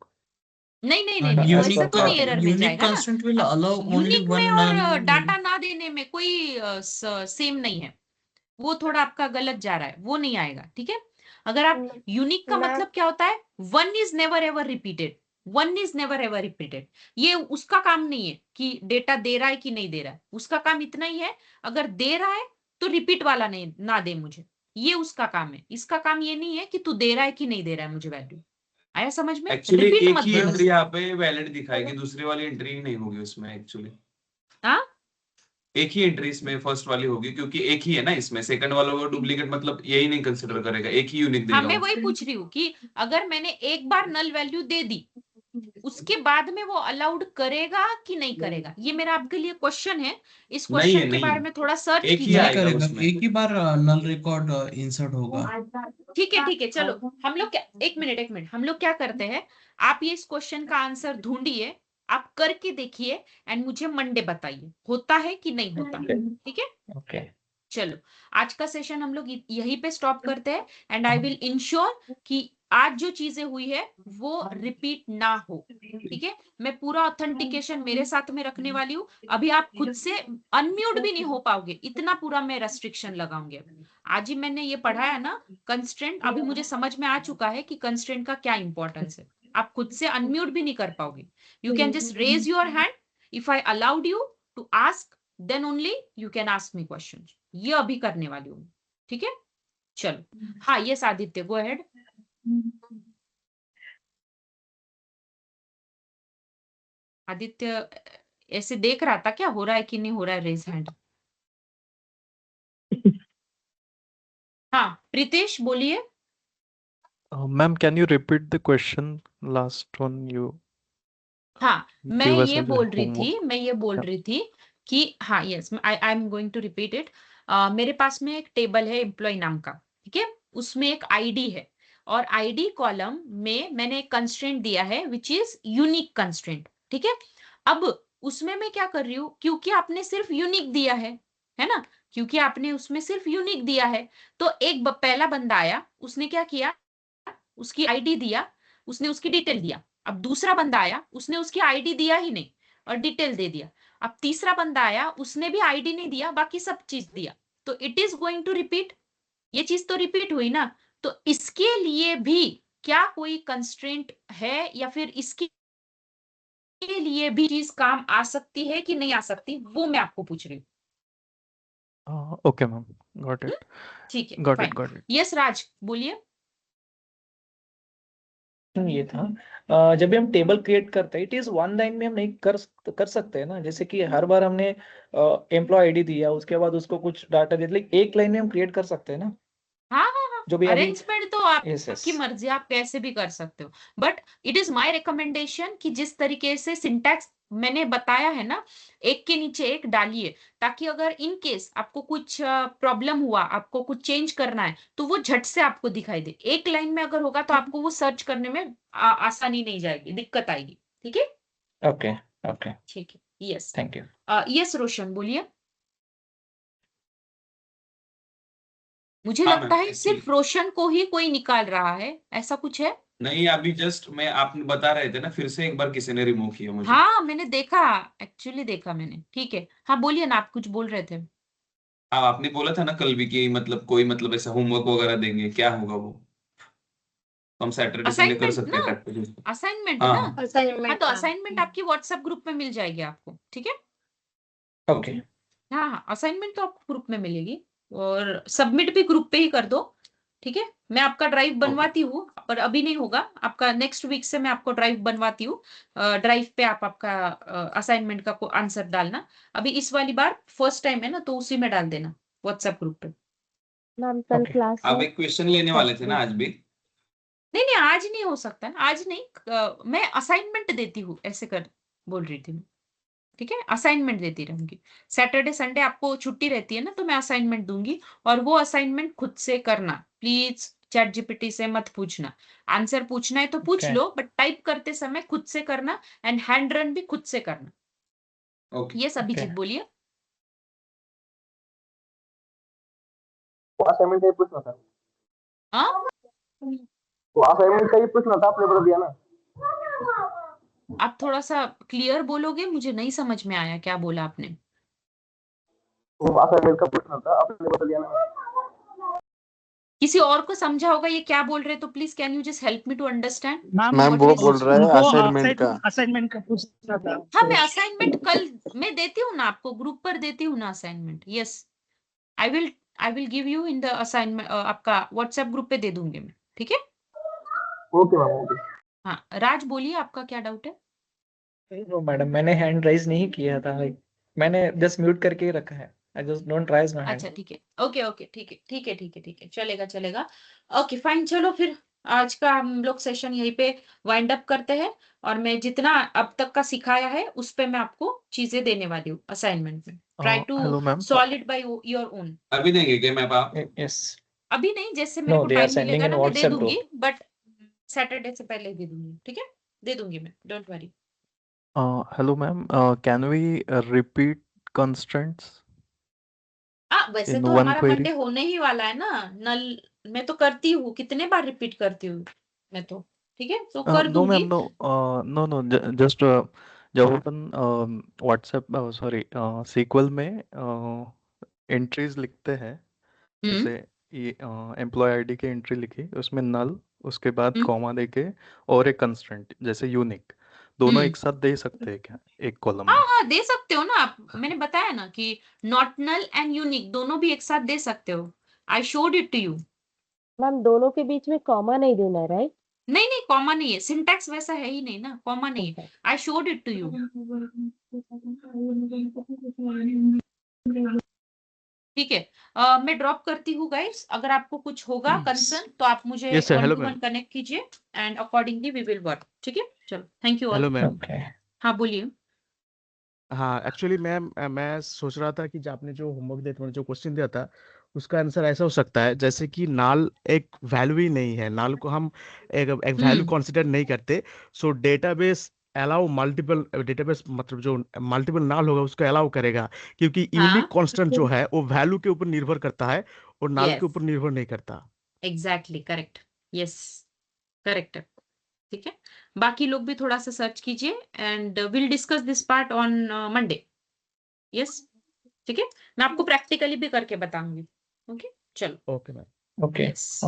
नहीं नहीं नहीं नहीं, वैसा तो नहीं एरर में जाएगा ना। यूनिक में और डाटा ना देने में कोई सेम नहीं है, वो थोड़ा आपका गलत जा रहा है, वो नहीं आएगा, ठीक है। अगर आप यूनिक का मैम मतलब क्या होता है, one is never ever repeated, one is never ever repeated. ये उसका काम नहीं है कि डेटा दे रहा है कि नहीं दे रहा है, उसका काम इतना ही है, अगर दे रहा है तो रिपीट वाला नहीं ना दे मुझे, ये उसका काम है। इसका काम ये नहीं है कि तू दे रहा है कि नहीं दे रहा है मुझे वैल्यू। आया समझ में? एक्चुअली रिपीट एक मत ही दे एंट्री मुझे। यहाँ पे वैलिड दिखाएगी, दूसरी वाली एंट्री नहीं होगी उसमें एक्चुअली। हाँ, एक ही एंट्री इसमें फर्स्ट वाली होगी, क्योंकि एक ही है ना इसमें, सेकंड वाला वो डुप्लीकेट मतलब यही नहीं कंसिडर करेगा, एक ही यूनिक हाँ देगा मैं वो। वही पूछ रही हूँ कि अगर मैंने एक बार नल वैल्यू दे दी, उसके बाद में वो अलाउड करेगा कि नहीं करेगा, ये मेरा आपके लिए क्वेश्चन है। इस नहीं है, क्वेश्चन के नहीं बारे है, में थोड़ा सर्च एक ही कीजिए। आएगा उसमें। एक ही बार नल रिकॉर्ड इंसर्ट होगा। ठीक है चलो, हम लोग क्या, एक मिनट हम लोग क्या करते हैं, आप ये इस क्वेश्चन का आंसर ढूंढिए, आप करके देखिए एंड मुझे मंडे बताइए होता है कि नहीं होता है, ठीक है। ओके, चलो, आज का सेशन हम लोग यहीं पे स्टॉप करते हैं, एंड आई विल इंश्योर कि आज जो चीजें हुई है वो रिपीट ना हो, ठीक है। मैं पूरा ऑथेंटिकेशन मेरे साथ में रखने वाली हूँ। अभी आप खुद से अनम्यूट भी नहीं हो पाओगे, इतना पूरा मैं रेस्ट्रिक्शन लगाऊंगी। आज ही मैंने ये पढ़ाया ना कंस्ट्रेंट, अभी मुझे समझ में आ चुका है कि कंस्ट्रेंट का क्या इंपॉर्टेंस है। आप खुद से अनम्यूट भी नहीं कर पाओगे, you can just raise your hand, if I allowed you to ask then only you can ask me question. ये अभी करने वाली हूँ, ठीक है। चलो, हाँ yes Aditya, go ahead. Aditya ऐसे देख रहा था क्या हो रहा है कि नहीं हो रहा है रेज हैंड? हाँ प्रीतेश बोलिए। Ma'am, can you repeat the question last one you हाँ मैं give us ये as a बोल रही homework? थी मैं ये बोल Yeah. रही थी कि हाँ yes I am going to repeat it. मेरे पास में एक टेबल है एम्प्लॉय नाम का, ठीक है, उसमें एक आईडी है और आईडी कॉलम में मैंने एक कंस्ट्रेंट दिया है विच इज यूनिक कंस्ट्रेंट, ठीक है। अब उसमें मैं क्या कर रही हूँ, क्योंकि आपने सिर्फ यूनिक दिया है ना, क्योंकि आपने उसमें सिर्फ यूनिक दिया है, तो एक पहला बंदा आया, उसने क्या किया, उसकी आईडी दिया, उसने उसकी डिटेल दिया। अब दूसरा बंदा आया, उसने उसकी आईडी दिया ही नहीं और डिटेल दे दिया। अब तीसरा बंदा आया, उसने भी आईडी नहीं दिया, बाकी सब चीज दिया। तो it is going to repeat, ये चीज तो रिपीट हुई ना। तो इसके लिए भी क्या कोई कंस्ट्रेंट है या फिर इसके लिए भी चीज काम आ सकती है कि नहीं आ सकती, वो मैं आपको पूछ रही हूँ। Okay, ma'am. Got it. ठीक है Got it. Fine. Got it. Yes Raj बोलिए। ये था जब भी हम टेबल क्रिएट करते हैं, इट इज वन लाइन में हम नहीं कर सकते हैं ना, जैसे कि हर बार हमने एम्प्लॉय आईडी दिया, उसके बाद उसको कुछ डाटा दिया, लेकिन एक लाइन में हम क्रिएट कर सकते हैं ना, हाँ हाँ हाँ, जो भी अभी अरेंजमेंट तो यस आपकी मर्जी, आप कैसे भी कर सकते हो, but it is my recommendation कि जिस तरीके से सिंटैक्स मैंने बताया है ना, एक के नीचे एक डालिए, ताकि अगर इन केस आपको कुछ प्रॉब्लम हुआ, आपको कुछ चेंज करना है, तो वो झट से आपको दिखाई दे। एक लाइन में अगर होगा तो आपको वो सर्च करने में आसानी नहीं जाएगी, दिक्कत आएगी, ठीक है। ओके ओके ठीक है यस। Thank you. यस रोशन बोलिए। मुझे हाँ लगता मैम, है सिर्फ रोशन को ही कोई निकाल रहा है, ऐसा कुछ है। नहीं अभी जस्ट मैं आपने बता रहे थे ना, फिर से एक बार किसी ने रिमूव किया मुझे। हाँ मैंने देखा, एक्चुअली देखा मैंने, ठीक है। हाँ बोलिए ना, आप कुछ बोल रहे थे। हाँ आपने बोला था ना कल भी कि मतलब कोई मतलब ऐसा होमवर्क वगैरह देंगे, क्या होगा वो? तो हम सैटरडे संडे कर असाइनमेंट सकते ना, हैं प्रैक्टिस। असाइनमेंट हाँ ना। हाँ हाँ असाइनमेंट तो हाँ। असाइनमेंट आपकी व्हाट्सएप ग्रुप में मिल जाएगी आपको, ठीक है। ओके हाँ हाँ असाइनमेंट तो आपको ग्रुप में मिलेगी, और सबमिट भी ग्रुप पे ही कर दो, ठीक है। मैं आपका ड्राइव ओके बनवाती हूँ, पर अभी नहीं होगा आपका, नेक्स्ट वीक से मैं आपको ड्राइव बनवाती हूँ। ड्राइव पे आप आपका असाइनमेंट का आंसर डालना। अभी इस वाली बार फर्स्ट टाइम है ना, तो उसी में डाल देना व्हाट्सएप ग्रुप पे। मैम कल ओके क्लास आप है एक क्वेश्चन लेने वाले थे ना Saturday। आज भी? नहीं नहीं आज नहीं हो सकता ना, आज नहीं, मैं असाइनमेंट देती हूँ, ऐसे कर बोल रही थी मैं, ठीक है, असाइनमेंट देती रहूंगी। सैटरडे संडे आपको छुट्टी रहती है ना, तो मैं असाइनमेंट दूंगी, और वो असाइनमेंट खुद से करना प्लीज, चैट जीपीटी से मत पूछना। आंसर पूछना है तो पूछ ओके लो, बट टाइप करते समय खुद से करना, एंड हैंड रन भी खुद से करना। ओके। ये सभी ओके चीज बोलिए। वो असाइनमेंट का ही पूछना था। हाँ वो असाइनमेंट का ही पूछना था, आपने बता दिया ना। आप थोड़ा सा क्लियर बोलोगे, मुझे नहीं समझ में आया क्या बोला आपने। वो असाइनमेंट का पूछना था, आपने बता दिया ना। किसी और को समझा होगा ये क्या बोल रहे, तो please can you just help me to understand ma'am ma'am what वो ही बोल रहा है उनको असाइनमेंट का। असाइनमेंट का पूछना था। हाँ मैं असाइनमेंट कल मैं देती हूँ ना आपको, ग्रुप पर देती हूँ ना assignment. Yes I will give you in the assignment, आपका व्हाट्सएप ग्रुप पे दे दूंगी मैं, ठीक है। Okay ma'am okay. हाँ राज बोलिए, आपका क्या डाउट है। नो मैडम, मैंने हैंड राइज नहीं किया था, मैंने जस्ट म्यूट करके ही रखा है। I just don't rise my hand. अच्छा ठीक है, ओके ओके ठीक है ठीक है ठीक है ठीक है, चलेगा चलेगा। ओके फाइन, चलो फिर आज का हम लोग सेशन यहीं पे वाइंड अप करते हैं, और मैं जितना अब तक का सिखाया है उस पे मैं आपको चीजें देने वाली हूँ असाइनमेंट में। Try to hello ma'am. Solve it by your own. अभी देंगे क्या मैप आप? यस अभी नहीं, जैसे मेरे नो को दे आर टाइम सेंडिंग मिलेगा इन ना मैं दे व्हाट्सएप दूंगी, ग्रुप। बट सैटरडे से पहले दे दूंगी, ठीक है, दे दूंगी मैं, don't worry. Hello ma'am, can we repeat constraints वैसे इन तो वन हमारा क्वेरी? मंडे होने ही वाला है ना। नल मैं तो करती हूँ, कितने बार रिपीट करती हूँ मैं तो, ठीक है, तो कर नो मैम, दूंगी। नो नो नो, जस्ट जब अपन व्हाट्सएप सॉरी सीक्वल में एंट्रीज लिखते हैं, हम्म जैसे ये एम्प्लॉय आईडी की एंट्री लिखी, उसमें नल, उसके बाद हम्म कॉमा देके और एक कंस्ट्रेंट जैसे यूनिक, दोनों हम्म एक साथ दे सकते हैं क्या एक कॉलम हाँ में? हाँ दे सकते हो ना आप, मैंने बताया ना कि नॉट नल एंड यूनिक दोनों भी एक साथ दे सकते हो। I showed it to you. Ma'am दोनों के बीच में कॉमा नहीं देना राइट। नहीं नहीं कॉमा नहीं है, सिंटैक्स वैसा है ही नहीं ना, कॉमा नहीं है। I showed it to you. ठीक है, मैं ड्रॉप करती हूँ गाइस। अगर आपको कुछ होगा कंसर्न तो आप मुझे Yes, sir. One Hello, two one ma'am. Connect कीजिए and accordingly we will work. ठीक है, चलो, thank you all. Hello, ma'am. Okay हाँ बोलिए। हाँ एक्चुअली मैम मैं सोच रहा था कि जो आपने जो होमवर्क दिया था, जो क्वेश्चन दिया था, उसका आंसर ऐसा हो सकता है जैसे कि नाल एक वैल्यू ही नहीं है, नाल को हम एक वैल्यू कंसीडर नहीं करते। सो डेटाबेस अलाउ मल्टीपल, डेटाबेस मतलब जो मल्टीपल नाल होगा उसको अलाउ करेगा, क्योंकि यूनिक हाँ, कांस्टेंट जो है वो वैल्यू के ऊपर निर्भर करता है और नाल के यस, ऊपर निर्भर नहीं करता। एग्जैक्टली करेक्ट, यस, करेक्ट है। ठीक है, बाकी लोग भी थोड़ा सा सर्च कीजिए and will discuss this part on Monday. Yes, ठीक है, मैं आपको प्रैक्टिकली भी करके बताऊंगी। ओके, चलो, ओके मैम। Okay yes.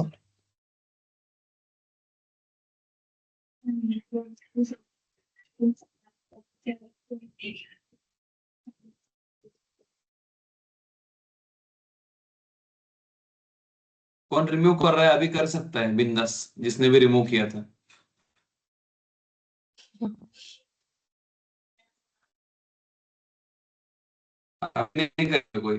कौन रिमूव कर रहा है अभी कर सकता है बिंदास, जिसने भी रिमूव किया था। आपने नहीं कर कोई।